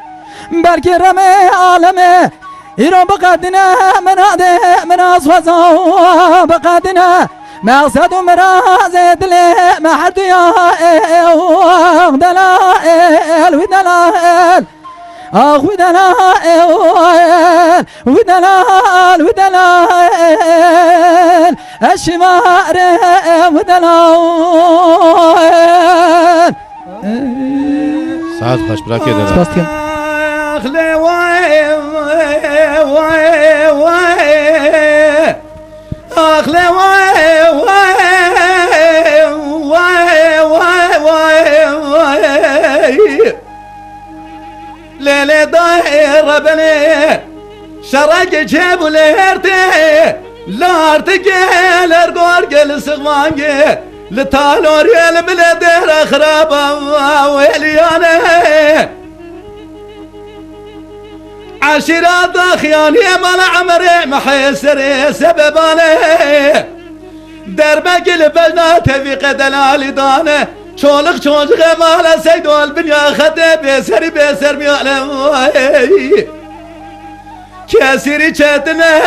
بركي رمي عالمي إيران بقادنا من هذا من أصوصا بقادنا مقصد مرازي دلي ما حد يا دلائل ودلائل آخ ودلائل ودلائل ودلائل الشمار ودلائل ساعت خوش براکی درست اخلي واي واي واي اخلي واي واي واي واي ليلة داير بني شرق جيب ليرتي لارتقي لرقورق لسغوانقي لتالوري الملدير خرابا ويلياني عشيرات خياني مال عمري محيسري سبباني دربك البلنا تفيق دلالي دانه çoluk çocuk emale seydol dünya khade beseri beser miyale kesiri çetine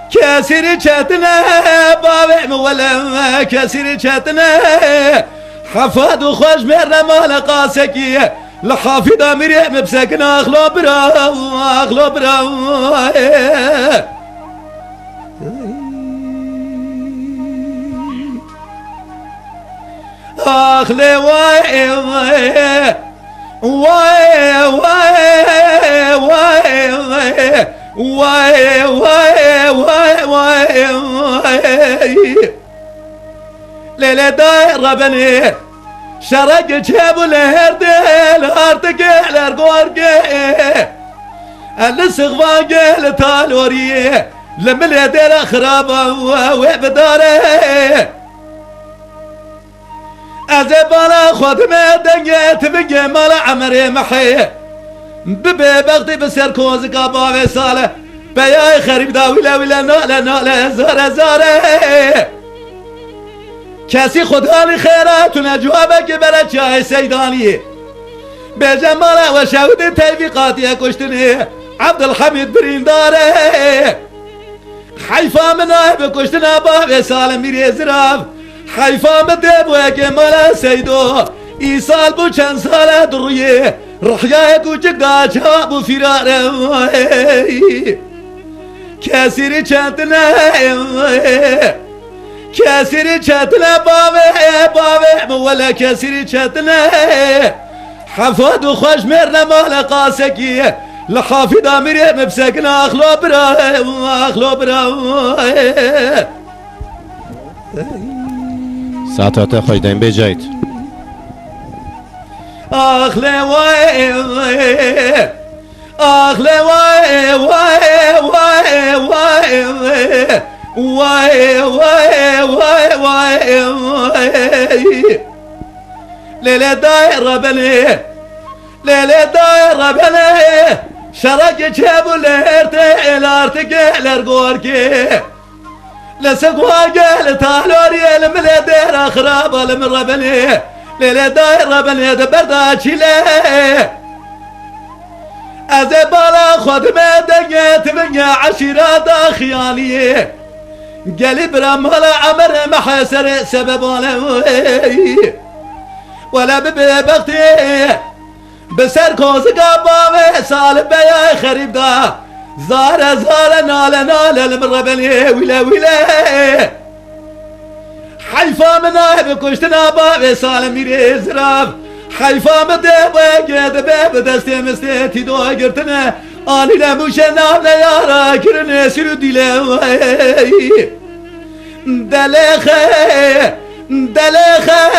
kesiri çetine bave muwale kesiri çetine hafadu خوش mer mala qaseki لحافظ مريم بسكن اخلو برا اخلو برا اخلي واي واي واي واي واي واي واي ليلة دايرة بني شرق جيبو لهردل ارتقل ارقورقي السغفاقي لتالوري لمليدر خرابة وبداري ازبالا خدمة دنجت بنجي مال عمري محي ببي بغدي بسر كوز قابا وصالة بياي خريب داويلة ولا نالا نالا زارة زارة كسي خداني خيراتنا جوابك برا جاي سيداني بجمالا وشاود تيفيقاتي كشتني عبد الحميد برينداري حيفا منايب كشتنا باب سالم ميري زراف حيفا مدب وكمالا سيدو إيصال بو چند سالة درويه رحيا كوچك جاب فرار كسيري چندنا كسيري چندنا بابي ولا كسيري چندنا حفظ خوش مرنا مال قاسكي لحافظ مريم بسكنا اخلو برا اخلو برا ساعت خوش دایم بجایت اخلي واي اخلي واي واي واي واي واي واي واي ليلة دايرة بني ليلة دايرة بني شرق جيبو ليرتي الارتقي لرقوركي لسقواقي لتالوري المليدير اخراب المرة بني ليلة دايرة بني دبردا چيلي ازبالا خدمة دنيت من عشيرات خيالية قلب رمال عمر محسر سبب ولا ببختي بسر كوزقا بابي سالب بيا خريب دا زار نال المربلي ولا حيفا منا بكشتنا بابي سالم ميري زراف حيفا مدبا قد باب دستي مستي دو قرتنا آني لموشنا بنيارا كرن سرو دلوي دلخه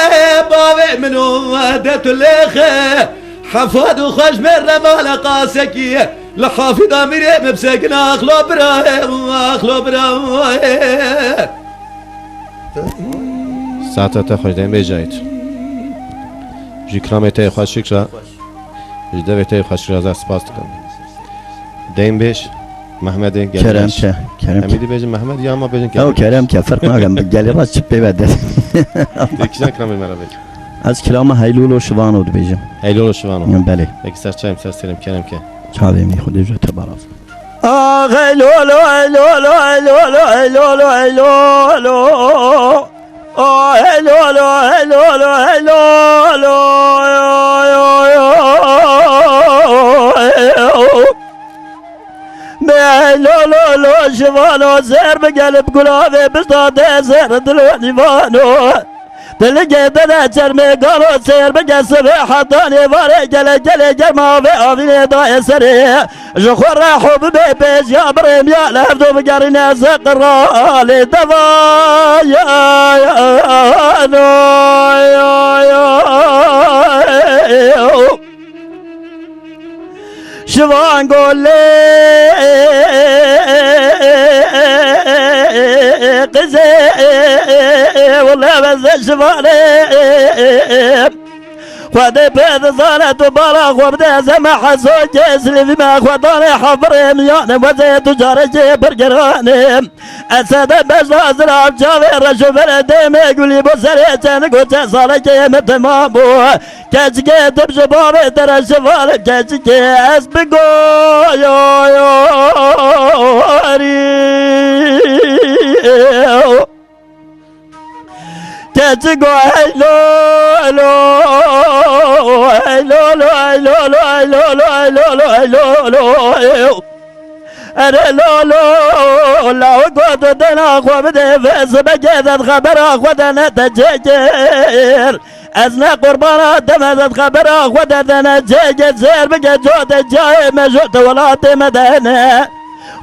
بابي منو دت لخه حفاد وخش من رمال قاسكي لحافظ اميري مبسكنا اخلو برا ساعت خوش دیم بیجایید جیکرامت خوش شکر جدوت خوش رازا سپاس دکم دیم بیش محمد کرم که امیدی بیجن محمد یا ما بیجن او کرم که فرق نگم گلی راست چپ بیبده یکیشان کرمی مرا بیجن از کلام هیلول و شوانو دو بیجم هیلول و شوانو بله یکی سر چایم سر سرم کرم که چاویم نی خودی جو تبارز هیلول هیلول هیلول هیلول هیلول هیلول هیلول لو شفانو زهر بقلب قلابي بسطاطي زهر دلو ديفانو دلقي دنا جرمي قالو سير بقى سبيح حطاني فاري جل جرما في عفيني ضاي سري جخور راحو ببيبيش يا بريم يا لفدو بقارينا سقرالي دفا يا نو شفان قول لي قزي والله بس شفاني خذي بيض صارت وبراغ وابدا سمح صوت يسلي فيما خذاني حفري ميان وزي تجار جيب قراني اسد بس ازرع جافي رشو بلدي يقول لي بصري تنقوت صار جيم تمامو كاجي تبشبابي ترى شفال كاجي اسبقو يو تجيكو هيلو انا لا قد دنا خبدي فاس بجد خبر اخوتنا تجير ازنا قربانا دمزت خبر اخوتنا تجير زير بقى جود الجاي ما جوت ولا تمدنا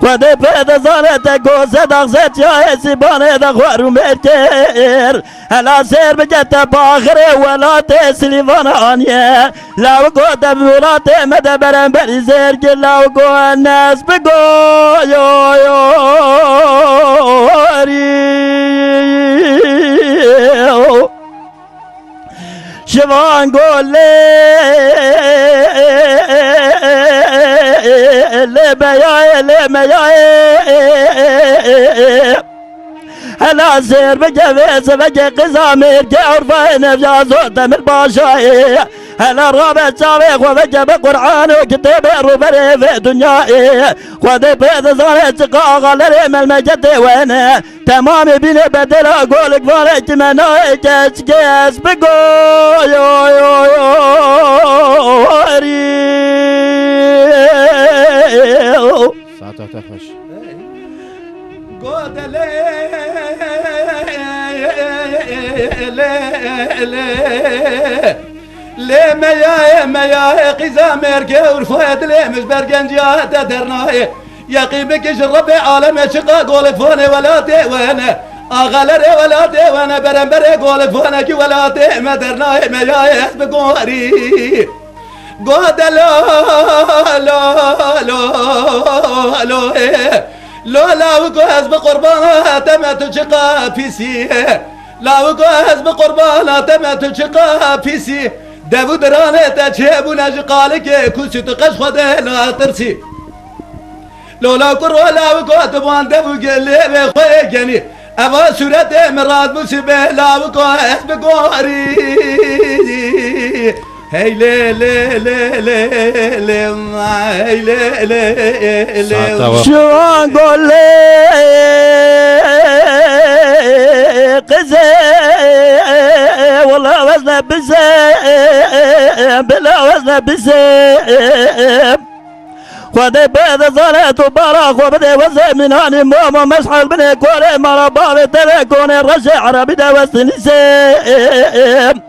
خذي بيض صارت قوسة أغزت يا سيباني دخوار ومتير هلا سير بجت باخري ولا تسلي فنانية لا وقود ولا تمد برنبري زير قل لا وقود الناس بقو يو شفان قول لي هلا سير بقى فيس بقى قزامير كعرفين في صوت من الباشاي هلا رابع شاويخ وبقى بقرآن وكتب الربري في دنياي خذي بيض صارت قاغة لريم المجد وين تمام بيني بدل اقولك فارج مناي كاس بقو يو ساعت خوش قود لي مياي قزا ميركي ورفايد لي مش برقنجيات درناي يقيمك شربي عالم شقا قول فوني ولا تي وانا اغلري ولا تي وانا برنبري قول فونك ولا تي ما درناي مياي اسم قوري قود لا وكو حزب قربان تمت شقا بيسي لا وكو حزب قربان تمت شقا بيسي دبو درانه تجيبو نجقالك كوشي تقش خده لا ترسي لولا كرو لا وكو تبوان دبو قلي بخوي يعني اما سورة مراد مسيبه لا وكو حزب قوري هي لي لي لي لي لي هي لي لي لي شو اقول لي قزي والله وزن بزيم بلا وزن بزيم خذي بيض زالت وبراخ وبدي وزن من هاني ماما مسحل بني كوري مربابي تلكوني الرشي عربي دا وزن سيم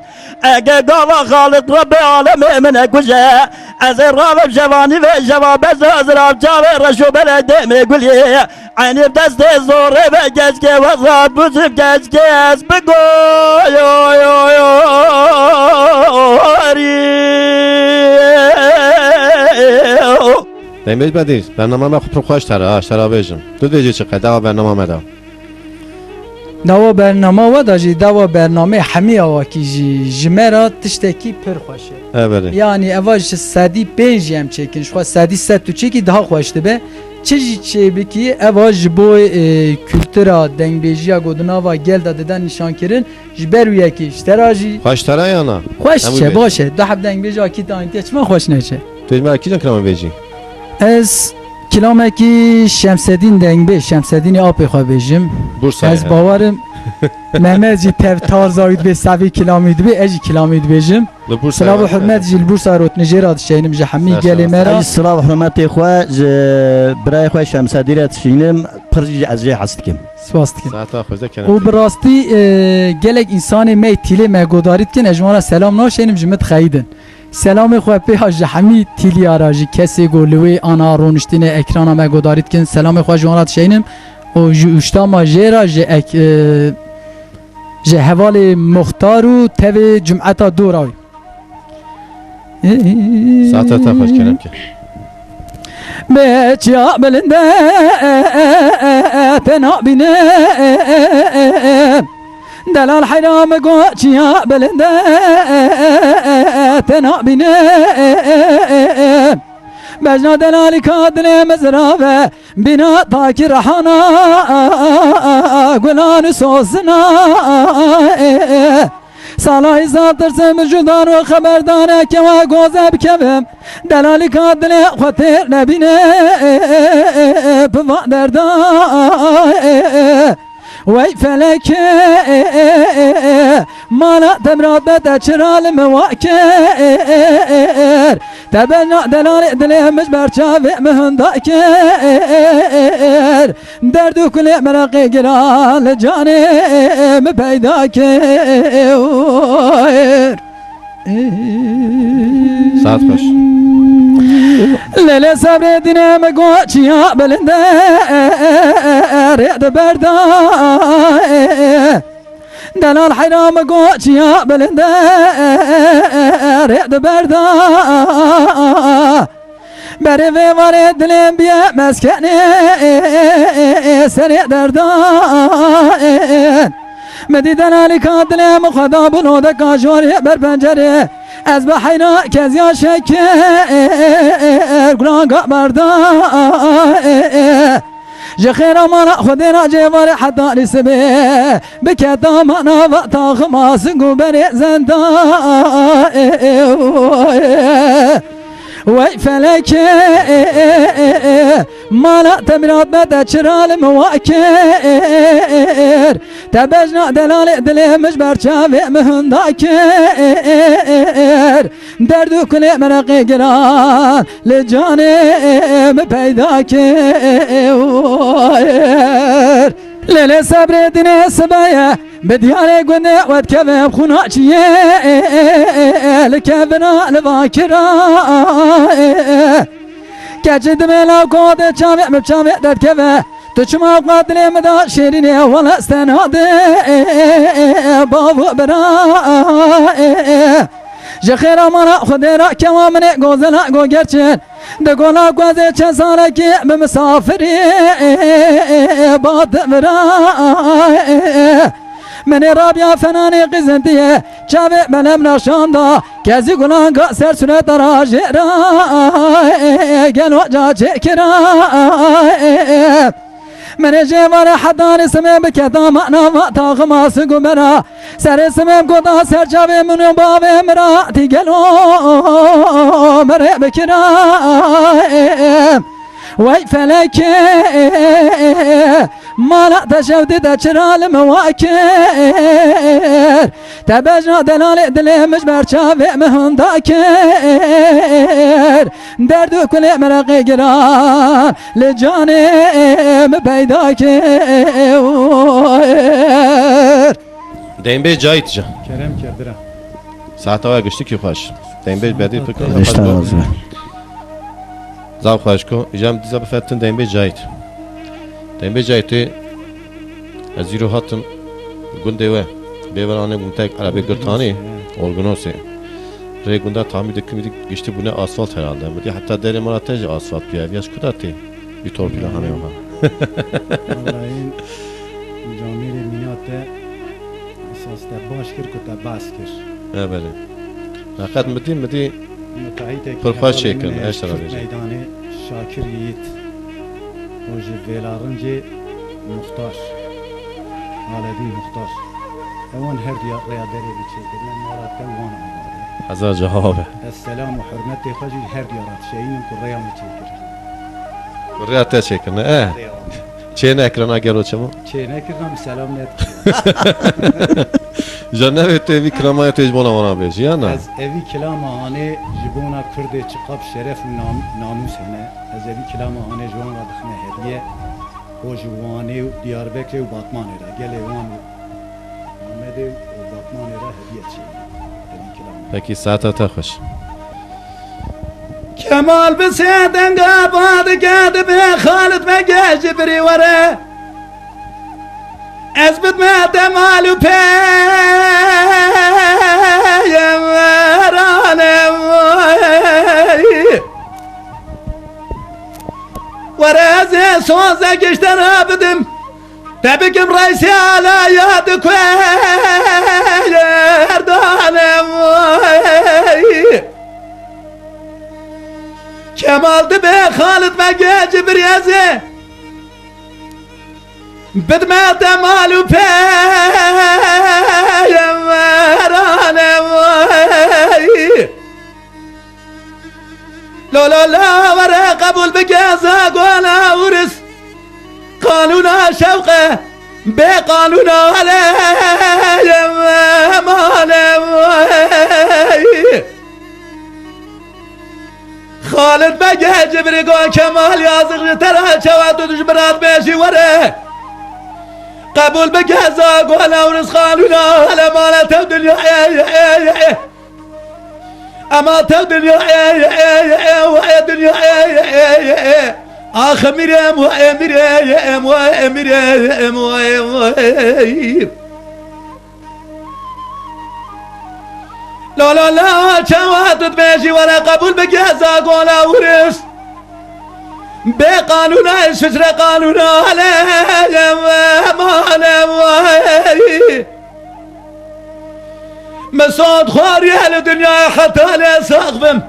اگه گاوا خالق رب عالمي من اكوشا ازر رابم شفاني في شفا بس ازراب جاوي رشو بلد دمي قولي عيني بدست زوري بجزكي وصاد بوزف جزكي اسبقو يو يو يو دنبش بدیر برنامه ما خوب خوش تره شرابیجم تو دیجی چقدر دوا برنامه مدا دوا برنامه و داجی دوا برنامه همی آواکی جمرا تشتکی پر خوشه بله yani evaj sadi penjem çekin şu sadi setu çeki daha hoştu be çeji çebiki evaj bu kültüra dengbejiya goduna va gel da deden nişan kirin jberuye ki işteraji خوش تره یا نه hoş çe başı daha dengbeji akit aynı geçme hoş neçe تو ایمه کی جان کلام بیجی ez kilameki Şemseddin dengbe Şemseddin apı xabejim بورسا ez bavarım Mehmetci tev tarzaydı be savi kilamıydı be eci kilamıydı bejim بورسا Selam hürmet jil Bursa rot Nijerat şeynim jahmi gelimera اجي الصلاة وحرمتي اخوة براي اخوة شمسة ديرات شينم برجي ازجي حستكم Svastik. ساعت خوزه کنم O birasti gelek insanı me tili me godaritkin ejmara selam naşenim jimet xeyidin. Selamı xwe ha jahmi tili araji kesi golwe ana roniştine ekrana me godaritkin selamı xwe jwanat şeynim o ju uştama jera je ek je hevali muhtaru tev cum'ata durawi. ساعت تا خوش کنم که Beçya belinde tenabine Delal hayramı goçya belinde tenabine Bejna delali kadine mezrave bina taki rahana Gulanı sosuna Salahı zattır semücüdan ve haberdane keva gozeb kevim Delali kadine khatir nebine Pıva derda Vey feleke Mana temrat bete çıral mevakir Tebenna delali dilemiş berçavi mühündakir Derdu kule merakı giral canim peydakir ساعت خوش Lele sabredine me goçya belinde Riyad berda Delal hayramı goçya belinde Riyad berda Beri ve var edilen bir meskeni Seri derdan Mediden ali kadile muhadabın o da kajvari ber pencere Ez bahayna kez ya şeker Kur'an kabarda Jekhir amana khudina cevar hatta lisbe Beketa mana ve tağımasın guberi zenda Vey feleke Mana temirat bede çıral muvakir Tebejna delali dilemiş berçavi mühündakir Derdu kule merakı giran Li canim peydakir Lele sabredine sıbaya Bediyare günde vet kevem kunaçiye Lekevina levakira Geçidim ela kode çave mepçave dert keve Tüçüma kadileme da şerine vala stenade Bavu bera Jekhir amana khudera kevamine gozela go gerçin De gola goze çesare ki misafiri Bad vera Meni Rabia fenani kızıntıya Çavi benim naşanda Kezi kulanga ser süre darajera Gel hoca çekira Meni cevare hadan ismim Bekeda ma'na va tağıması gümera Ser ismim koda ser çavi münü bavi mirati Gel o mere bekira وای فلکه مالا تشودی دا چرال مواکر تبجنا دلال دلمش برچاوی مهندا کر دردو کل مرقی گران لجانم پیدا کر دیم بیش جایت جا Kerem Kerdira. ساعت های گشتی کی خوش دیم بیش بدی فکر Beşten زاو خوش کو ایجام دیزا بفتن دیم بیش جایت دیم بیش جایتی از زیرو هاتم گنده و بیورانه منتق عربی گرتانی اورگانوسی ری گنده تعمید کمی گشتی بونه آسفالت herhalde بودی حتی در مراتج آسفالت بیاد یاش کداتی bir torpil hane oha Vallahi camir minate esas da başkır kuta baskır. evet fakat medi Müteahhit Pırpaş çekin, eşler alacak. Meydanı Şakir Yiğit. Hoca velarınca muhtar. Aledi muhtar. Evan her riyadere bir çekir. Ben maratta van ağabey. hazar cevabı Esselamu hürmeti hacı her diyarat şeyinin kurraya mı çekir? Riyate çekin çeyne ekrana gel o çamo Çeyne kırdım selam net. Janne öte bir kramaya tecbona bana beji ya na Ez evi kilamahane jibona kırdı çıkıp şeref namus hene. Ez evi kilamahane jibona dıkne hediye. O jivane Diyarbakır ve Batmanera. Gel evan Ahmet'e o Batmanera hediye çeyne. Evi kilamahane. peki saat ata hoş كمال بسيدن قابض قاد به خالد ما جبري ورا اثبت ما دمال ورا زي صوزة قشتنا بدم تبكم رئيسي على يدك ويردانم Kemal'dı be Halid ve gece bir yazı Bitme demalu peyem veranem La la la vere kabul bigeza gola uris Kanuna şevke be kanuna aleyem emanem Halid bege cibri go kemal yazık tera çavat tutuş birat beşi vare Kabul bege za go lavrız kanuna emanet dünya emanet dünya dünya ah mirem ve emirem ve emirem ve لا لا لا شواتت ماشي ورا قبول بجهزة قولا ورس بقانون الفجر قانون عليا ومانا مسود خاري الدنيا حتى لا سقفم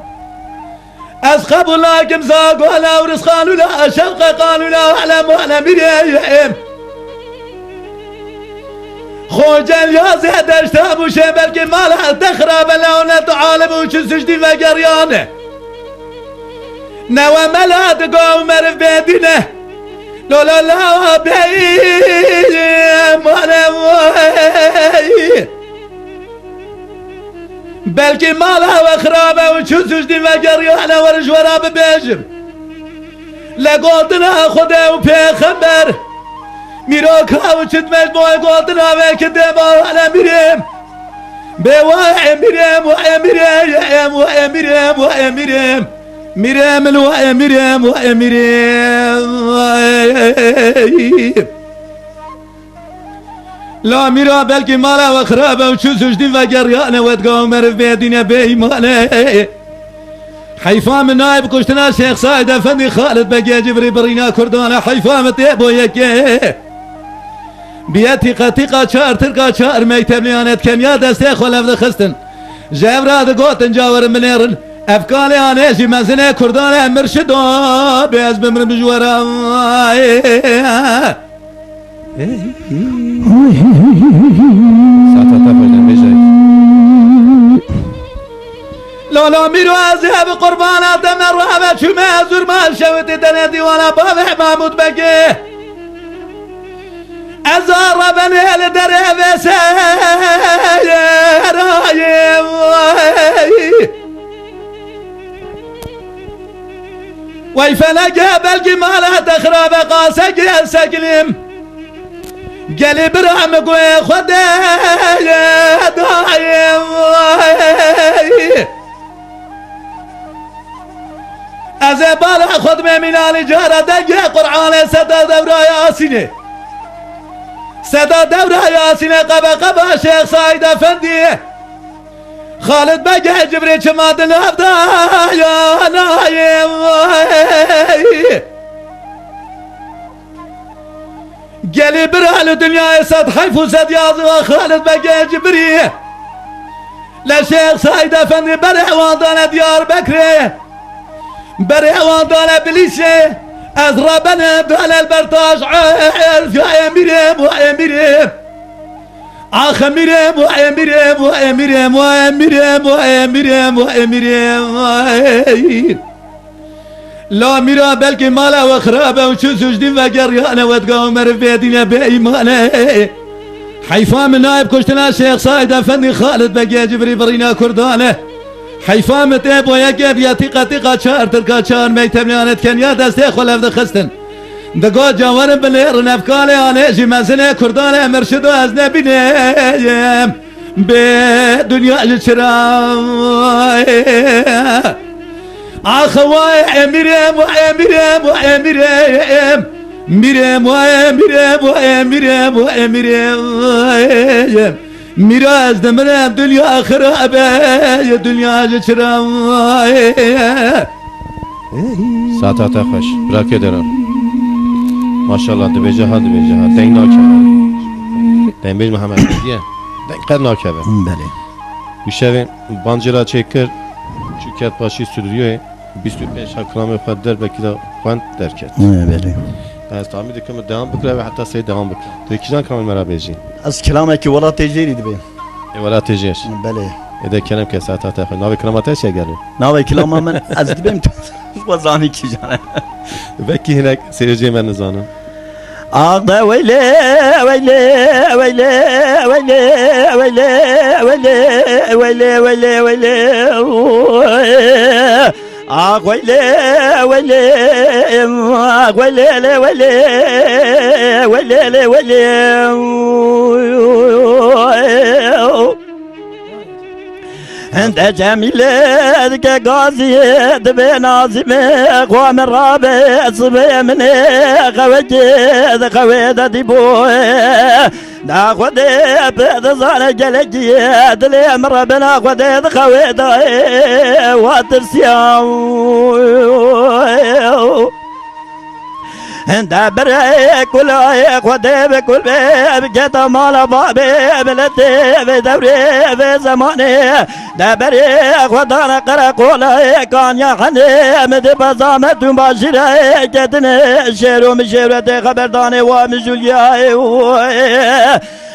از قبول لكم زاق ولا ورس قانون شوق قانون على مانا مريم خوجل يا زيد اشتاب وشبل كمال تخرب لونة عالم وشن سجدي وقريانه نوى ملا تقوم مرف بيدنا لا لا لا بيم وانا بلكي مالها وخرابه وشن سجدي وقريانه ورش وراب بيجم لقوتنا خده وبيخبر میرا کاوچت مجموعه قاتل آوه که دبا على میرم به وای میرم وای میرم وای میرم وای میرم میرم وای میرم وای میرم لا میرا بلکه مالا و خرابه و چو سجدی و گریانه و ادگاه مرف بیدینه به ایمانه حیفا من نایب کشتنا شیخ ساید افندی خالد بگی جبری برینا کردانه حیفا متیبو یکه بیاتی قطیقا چار ترقا چار میتب لیانت کمیا دسته خلف خستن جبراد گوتن جاور منیرن افکالی آنیشی مزنه کردانه مرشدو بیاز بمر بجورا saat ata hoş beji لولا ميرو أزهب قربانات من رابع شو ما زور ما شوت دندي ولا بابح محمود بقي أزار بني لدرب سرايم ويفلق بالجمال تخرب قاسق سقلم قلب رحمك وخدي دايم أزبال خد من الجارة دقي قرآن سدا دورة ياسيني سدا دورة ياسيني قبا شيخ سعيد أفندي خالد بقى جبريل شماد الأبدا يا نايم قالي برا الدنيا يسد حيف وسد يازي وخالد بقى جبريل لا شيخ سعيد أفندي برع وضانا ديار بكري برع وضانا بليسي أضربنا دال البرتاج عارف يا أميرم وأميرم آخ أميرم وأميرم وأميرم وأميرم وأميرم وأميرم لا ميرا بلكي مالا وخرابة وشو سجدين وقريانا وتقاوم مرفيدين بإيمانا حيفا من نائب كشتنا الشيخ سعيد أفندي خالد بقى جبري برينا كردانه حيفا متاب ويقب يا تيقا شار تركا شار ميتمنانت كان يا دستي خلف دخستن دقو جوارم بلير نفكالي عليجي مزنه كردانه مرشدو از نبينيم بدنيا الشراء أخواي أميرم وأميرم وأميرم ميرم وأميرم وأميرم وأميرم ميراز دمنا دنيا خرابة يا دنيا جشرا ساعت خوش براکه درم ماشاءالله دبیجه ها دنگ ناکبه دنگ بیج محمد دیگه دنگ قد ناکبه بله بیشترین بانجرا چکر شرکت باشی استودیوی 25 کلام خود در بکی دا خوند در کرد بله از تعمید کم دوام بکره و حتی سه دوام بکره دیگه کلام مرا بیجی از کلامك ولا تجيري دبي ولا تجیش بله اذا كلام که ساعت تا ناوی کلامات چه گرو ناوي كلام من از دبيم وزاني كي جانا بکی هناك سیرجی من نزانم آقا ويلي ويلي ويلي ويلي ويلي ويلي ويلي ويلي ويلي آق ويلي ويلي آق ويلي ويلي ويلي ويلي انت جميلة ذك قاضي دبي نازمي قوام الرابع صبي مني خوجي خويد ديبو دا خودي بيد زان جلجي دلي مربنا خودي خويد واترسياو انت بريك ولا خودي بكل بجت مال بابي بلدي في دوري في زماني دا بريك ودانا قرق ولا كان يا خني مدي بزامت مباشرة جدني شيرو مشيرتي خبرداني ومجولياي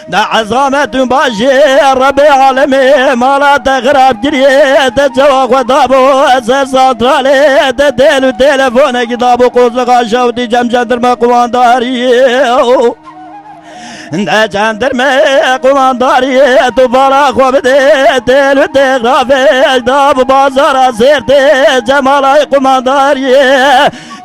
دا عظامة باشي ربي عالمي مالا تغرب جريه تجوا خدابو اساس سنترالي تديلو تلفوني كتابو قوزلقا شوتي جمجندر مقوان داري دا جندر مقوان داري تفارا خوبدي تلو تغرافي دابو بازارا سيرتي جمالاي قوان داري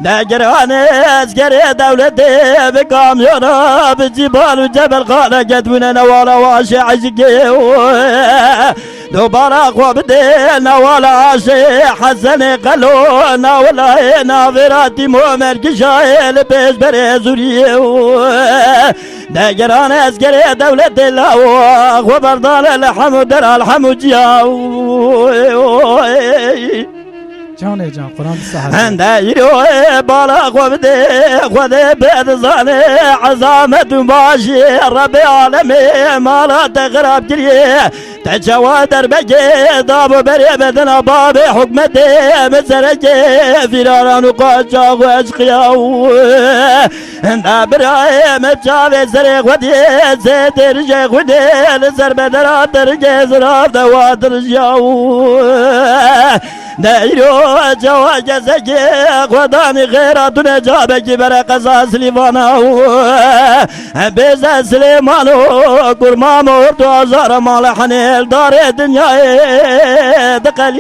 دا جراني اسكري دولتي بكاميونا بجبال وجبل خانة قدونا نوالا واشي عشقي دوبارا خوبدي نوالا عاشي حسني قلو ناولا نافراتي مؤمر كشاي لبيش بريزوري دا جراني اسكري دولتي لاوا خبردان الحمد در الحمد جاو جان جان قرآن الصحة هنده يروي بالا خودي بيد زاني عزامة باشي ربي عالمي مالا تغرب جريه تجوا دربك داب بري بدنا باب حكمت مسرك فراران قاجا واشقياو دا برايم جاوي زرق ودي زيدر جيق ودي لزر بدرا درق زرا دوادر جاو دايرو جوا جزك وداني غير دون جابك برق زاز ليفاناو بيزا سليمانو قرمام وردو ازار مال حنيل دار الدنيا دقل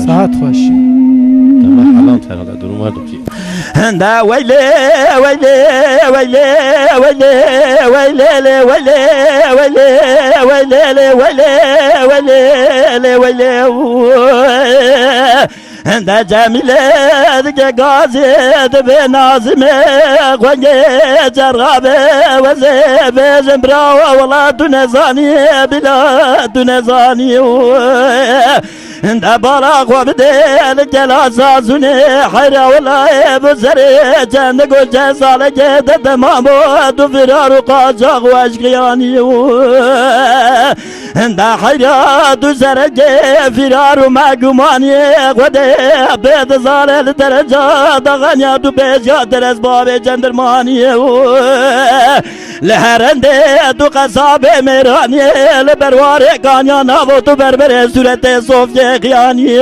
ساعت خوش تمام حلام تهرده درو مردم کی هندا ويلي ويلي ويلي ويلي ويلي ويلي ويلي ويلي ويلي ويلي هندا جميلة دك غازي دبي نازمة غنجي جرابة وزيب زمبرا والله دونزاني بلا دونزاني هندا بالاغ وبدل جلاسة زوني حيرا والله بزري جنقو جزالة جدد مامود فرار قاجاغ واشقياني هندا حيرا دوزرق فرار مقماني غدي بيد زال درجة دغنيا دو بيجا درز بابي جندرماني لهرندي دو قصاب ميراني لبروار قانيا نابو تو بربر سورة صوفي قياني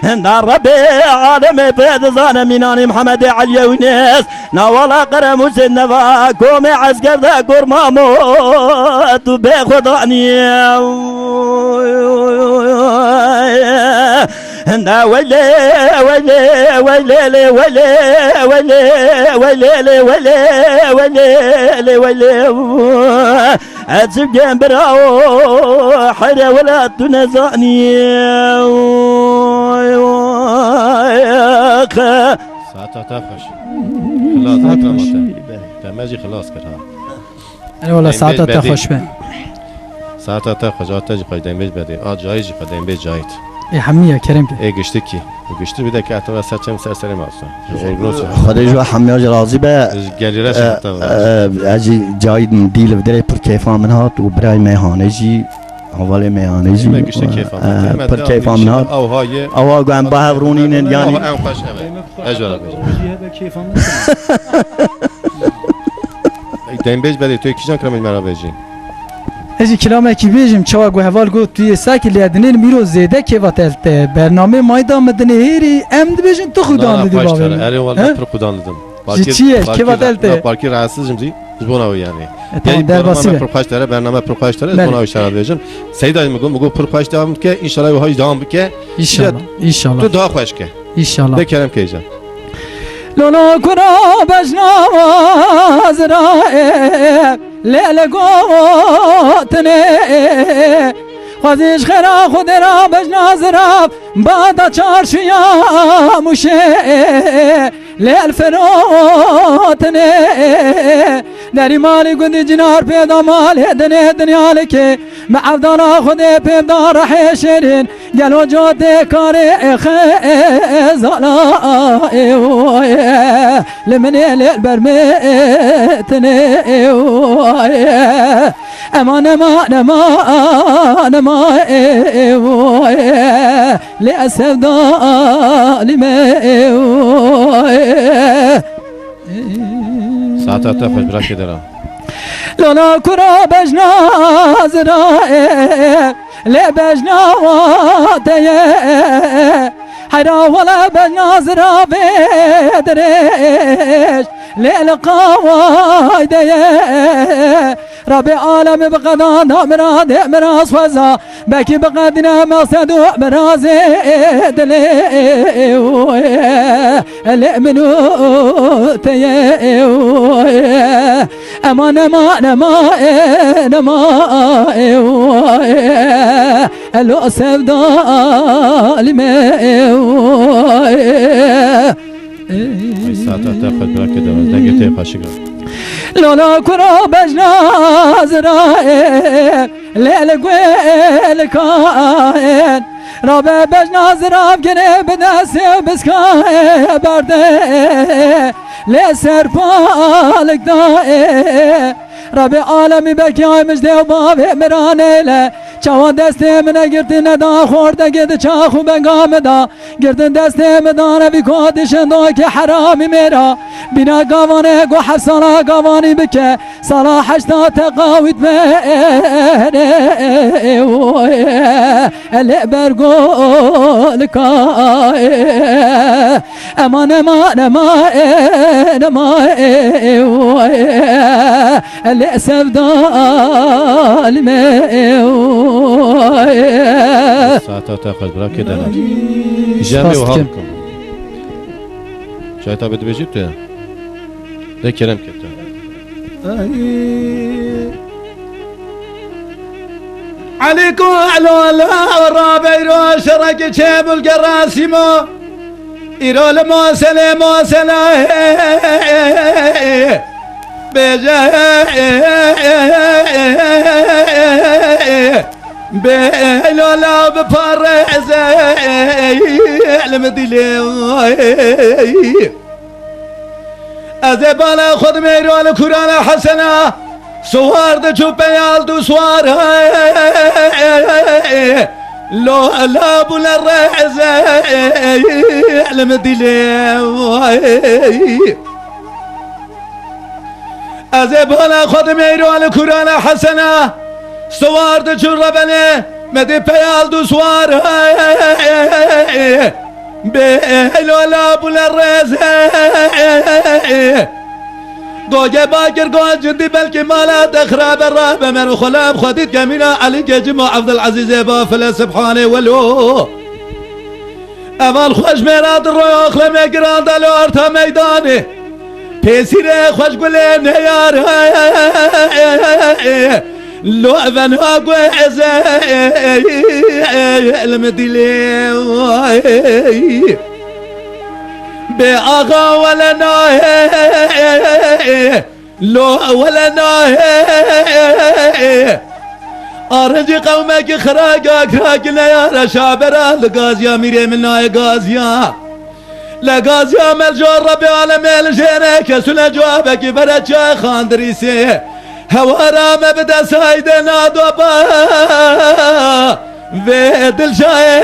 هندا ربي عالم بيد زان ميناني محمد علي وناس نوالا قرمو سنفا كومي عسكر دا قرمامو تو بخداني هندا ويلي ويلي ويلي ويلي ويلي ويلي ويلي أتسب جنبراو حيرا ولا تنزعني ساعت تخش خلاص اكرمته تماجي خلاص كرها انا والله ساعت خوش بن ساعت تخش آتش قايدين بيج بدي جايج قايدين بيج جايت ای حمیه کرم که ای گشتی کی گشتی بیده که اتو سرچم سرسری ماستن اورگنوس خدای جو حمیاج راضی به گلیرش حتی اجی جای دیل بدره پر کیفان من هات و برای میهانه جی اول میهانه جی ما گشتی کیفان پر کیفان من هات او های او گم با هورونین او یعنی ام خوش اجازه بده کیفان دیم بیج بدی تو کیجان کرم مرا بجی ازی کلامه کی بیجم چوا گو حوال گو توی ساکی لیدنین میرو زیده که واتلته برنامه مایدا مدنه هیری ام دی بیجن تو خودان دیدی بابا اری والله پر خودان دیدم چیه که واتلته پارکی rahatsızım دی زبون yani. Tamam der basibe. Prokaşlara bername prokaşlara zbuna işaret vereceğim. Seyda mı prokaş devam ki inşallah o hay devam ki. İnşallah. İnşallah. Tu daha hoş ki. İnşallah. De kerem keycan. Lolo kura bejna zrae lele gotne خازش خرا خود را بجنا زراب بعد چارشیا مشه لیل فراتنه دری مالی گندی جنار پیدا مال هدنه دنیال که معبدانا خود پیدا رحشرین گلو جاده کار خزالا لمنی لیل برمتنه امان امان امان امان لأسف ظالمه ساعت خوش براش درام. لولا كرا بجنا زرائه لا بجنا واتيه حرا ولا بجنا زرابه دريش ليل قوايديه ربي عالم بقضاء مراد مراس فزا بكي بقدنا مقصد مرازي دلي منو تيه امان امان امان امان لو سبدا لما ساعت خوش براش درام. دنگه تی خاشی کن. لولا كرا بجنا زرائه ليل قويل كائن رابع بجنا زراب قريب ناسي بسكاي برده لسر بالك دائه رب عالمی بکی آیمش دیو باوی مرانه له چوان دسته منه گردن دا خورده گد چاخو بنگام دا گردن دسته مدانه بی کادشن دا که حرامی میرا بینا گاوانه گو حسانا گاوانی بکه سالا حشتا تقاوید مره الابرگول کای امان امان امان امان الاسف ظالمه ساعتا تاخذ برا كده جامي وهاكم شايتا بدي بجيبته ده كلام كده عليكم على الله والرابع يروح شرك شاب القراسمو يروح الموسلة موسلة بجا بلولا بفرز المدلي أذبانا خد ميرو القرآن حسنا سوار ده چوب يالدو سوار لو لا بولا الرعز المدلي أذبانا خد ميرو القرآن حسنا سوار ده چون ربنه مده پیالدو سوار بلولا بولا الرز گوگه باکر گوه جدی بلکه مالا تخراب الرهب من خلاب خودید کمینا علی گجم و عبدالعزیز با فلا سبحانه ولو اول خوش میراد روی اخلم گران دلو ارتا میدانه پیسیره خوش گله نیار لو افن هاقو عزا المدلي بآغا ولا ناه لو ولا ناه أرجي قومك خراقك راقنا يا رشابرا لقازيا ميري من ناي قازيا لقازيا ملجور ربي عالم الجيرك سنة جوابك برجا خاندريسي هوارا مبدا سايدنا دوبا في دل شاي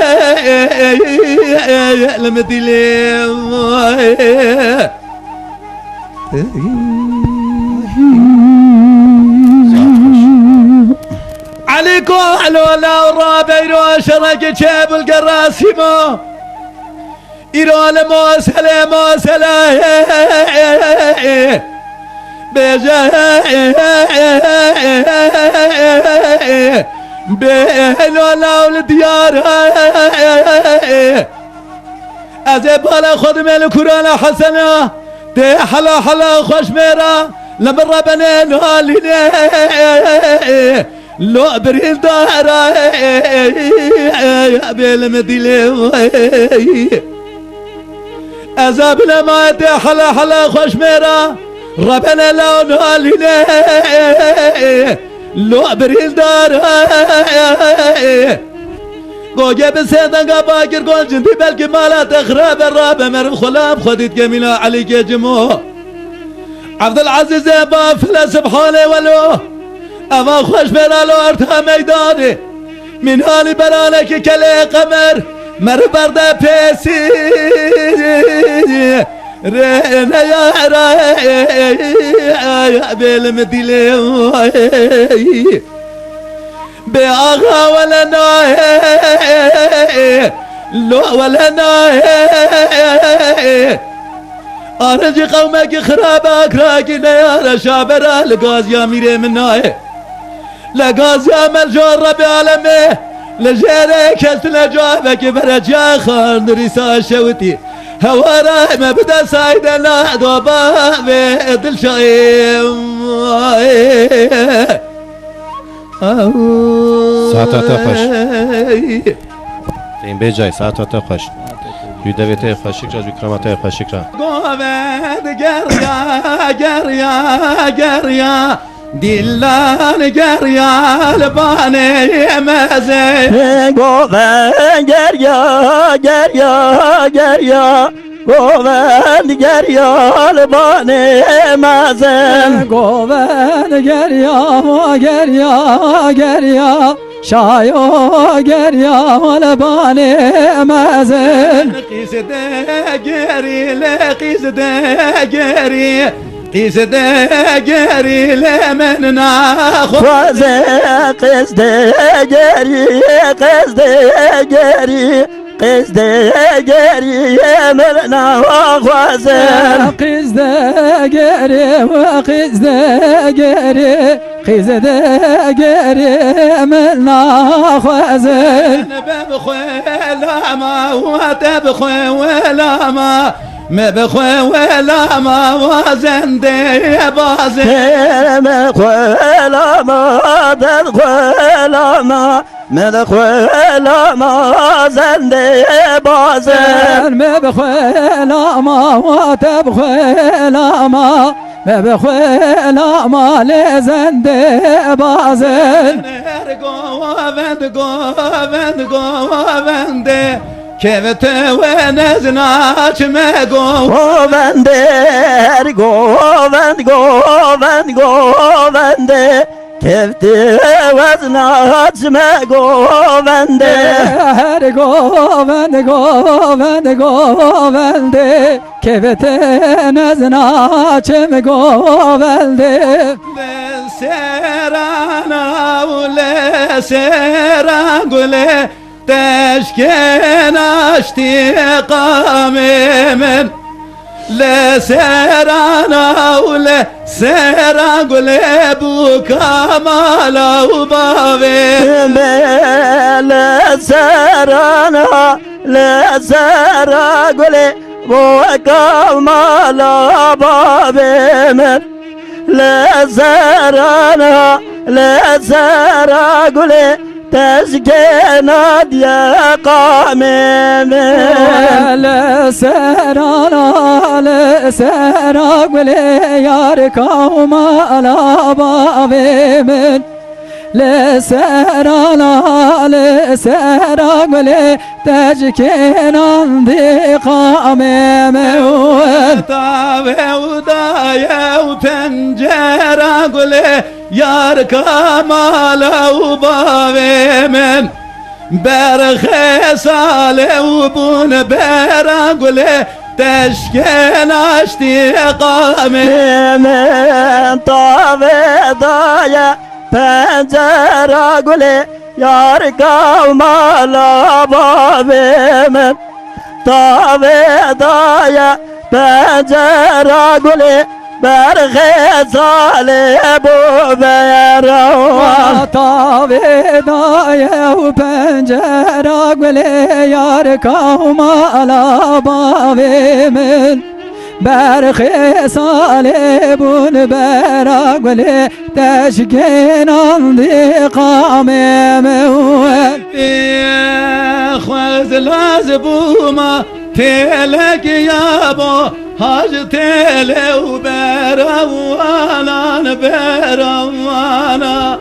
المدلي عليكم علولا والرابع يروح شرق شاب القراسمو يروح لموسلة موسلة بجا بهلولا والديار أزبالا خد من القرآن حسنا دي حلا حلا خوش ميرا لمن ربنا نالي لو بريل دارا بالمدينة أزاب لما دي حلا حلا خوش ميرا ربنا لو نالينا لو بريل دار گوگه بسیدنگا باگر گل جندی بلکه مالا تخراب الراب مرم خلاب خودید جمیلا علی جمو عبدالعزیز با فلا سبحانه ولو اما خوش برالو ارتا میدانه من حالی برانه که کلی قمر مر برده پیسی رينا يا رايا بالمدلي بآغا ولا ناهي لو ولا ناهي أرجي قومك خرابك راكنا يا رشابرا لقاز يا ميري من ناهي لقاز يا ملجور ربي عالمي لجيرك هستنا جوابك برجا خان ريسا شوتي هوارا ما بدا سايدنا دوبا بدل شايم ساعتا تخش این بجای ساعتا تخش یودویته خشکرا جوکراماته خشکرا قومد گریا گریا گریا دلان گریا لبانه مزه گوه گریا گریا گریا Goven geryal bane mazen Goven gerya Şayo gerya Lebane mezen قيسده قري لا قيسده قري قيسده قري لمن ناخذ خوازه قزده گری قزده گری قزده گری مرنا خوازه Qizde geri Qizde geri Melna khwazen ببخوي لا ما وتبخوي ولا ما بخوي ولا ما وزن دي بازن مخوالما دخوالما مدخوالما زنده بازن ما بخويلا ما وتبخويلا ما بخويلا ما لزند بازن گووند كيفت ونزناش مگو گووند کفته وزنات گووند her govend kevete nezna çem govende سرانا ولا سرانقله تشكين اشتقام من لا سرانا ولا سرانقله بوكا مالا وبابي لا سرانا لا سرا قولي بوكا مالا بابي من لا سرانا لا سرا قولي تسكينا ديا قامي لا سرا قولي ياركا مالا بابي من لا سرا قولي تجكين عندي قامي مول طاوي ودايا وبنجرة قولي ياركا مالا وبابي من برخي صالي وبون برا قولي تشكين اشتقامي من طاوي ضايا پنجره گلی یار کامالا بابی من تاوی دایا پنجره گلی برخی سالی بو بیرو تاوی دایا و پنجره گلی یار کامالا بابی من برخي صالبون براقلي تشكين عندي قامي مول خذ لازبوما تلك يابو حاج تلي وبروانا بروانا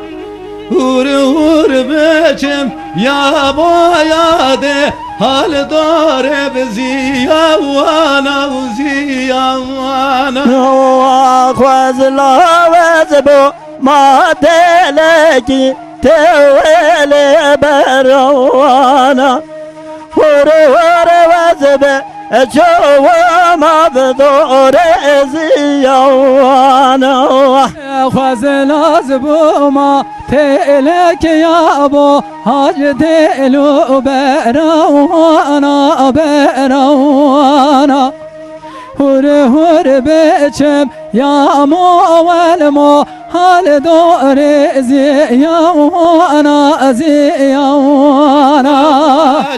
هور بچم يابو يادي حال دار بزيا وانا وزيا وانا خوز لاوزبو ما تلكي تويل بروانا هور وزب جو ما بدور زيا وانا خزل زبوما تلك يا ابو حاج دلو برانا هور بچم يا مو والمو حال دور زيا وانا زيا وانا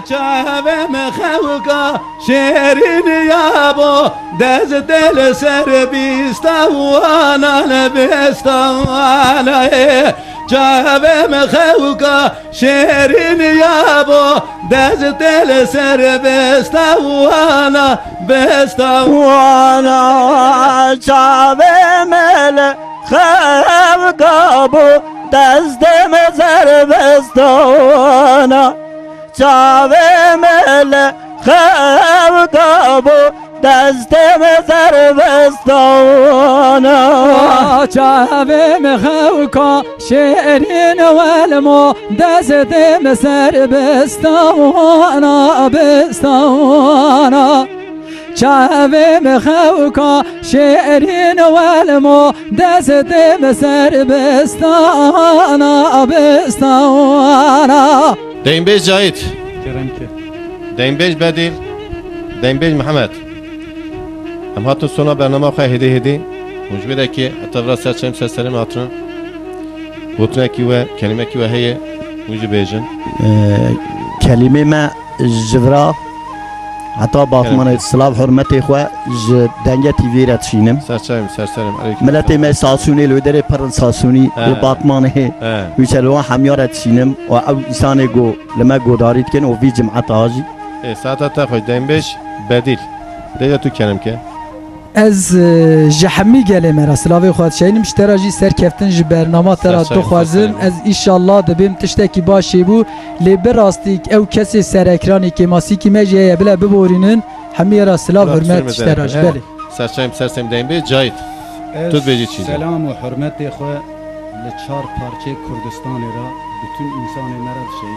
چاوه مخوکا شیرین یابو دز دل سر بیستا وانا لبستا وانا چاوه مخوکا شیرین یابو دز دل سر بیستا وانا بستا وانا چاوه مل خب گابو دزدم زربستانا چاوه مل خب گابو دستم سربستانا چاوم خوکا شیرین والمو دستم سر بستانا بستانا چاوم خوکا شیرین والمو دستم سر بستانا بستانا Deyin 5 Cahit. Kerem ki. Deyin 5 Bedil. Deyin 5 Mehmet. Hem hatun sona bernama xwe hedi. Mujbedeki atavra serçem seslerim hatun. Gotneki ve kelimeki ve heye. Mucu bejin. كلمة ما جبرا حتى باطمان السلام حرمتي خوا دنجة تيفيرات شينم Serçem serserim. Aleyküm. ملتي ما ساسوني لودري برن ساسوني باطمان هي He. ويشلوان حميارات شينم او إنسان جو لما جو داريت كن وفي جمعة آجي Saata ta xoş. Deyin 5 Bedil. Deyin tu kelimke. از جحمی گله مرا سلاوی خود شاینم اشتراجی سر کفتن جی برنامه ترا سر تو خوازم سر. از ایشالله دبیم تشتکی باشی بو لی براستیک او کسی سر اکرانی که ماسی کی مجیه بلا ببورینن همی را سلاو حرمت اشتراج بله Serçem sersem deyin 5 Cahit. Tut beci çiğdi. Selam ve hürmet xwe li çar parçe Kurdistanê ra bütün insanê me re dişeyin.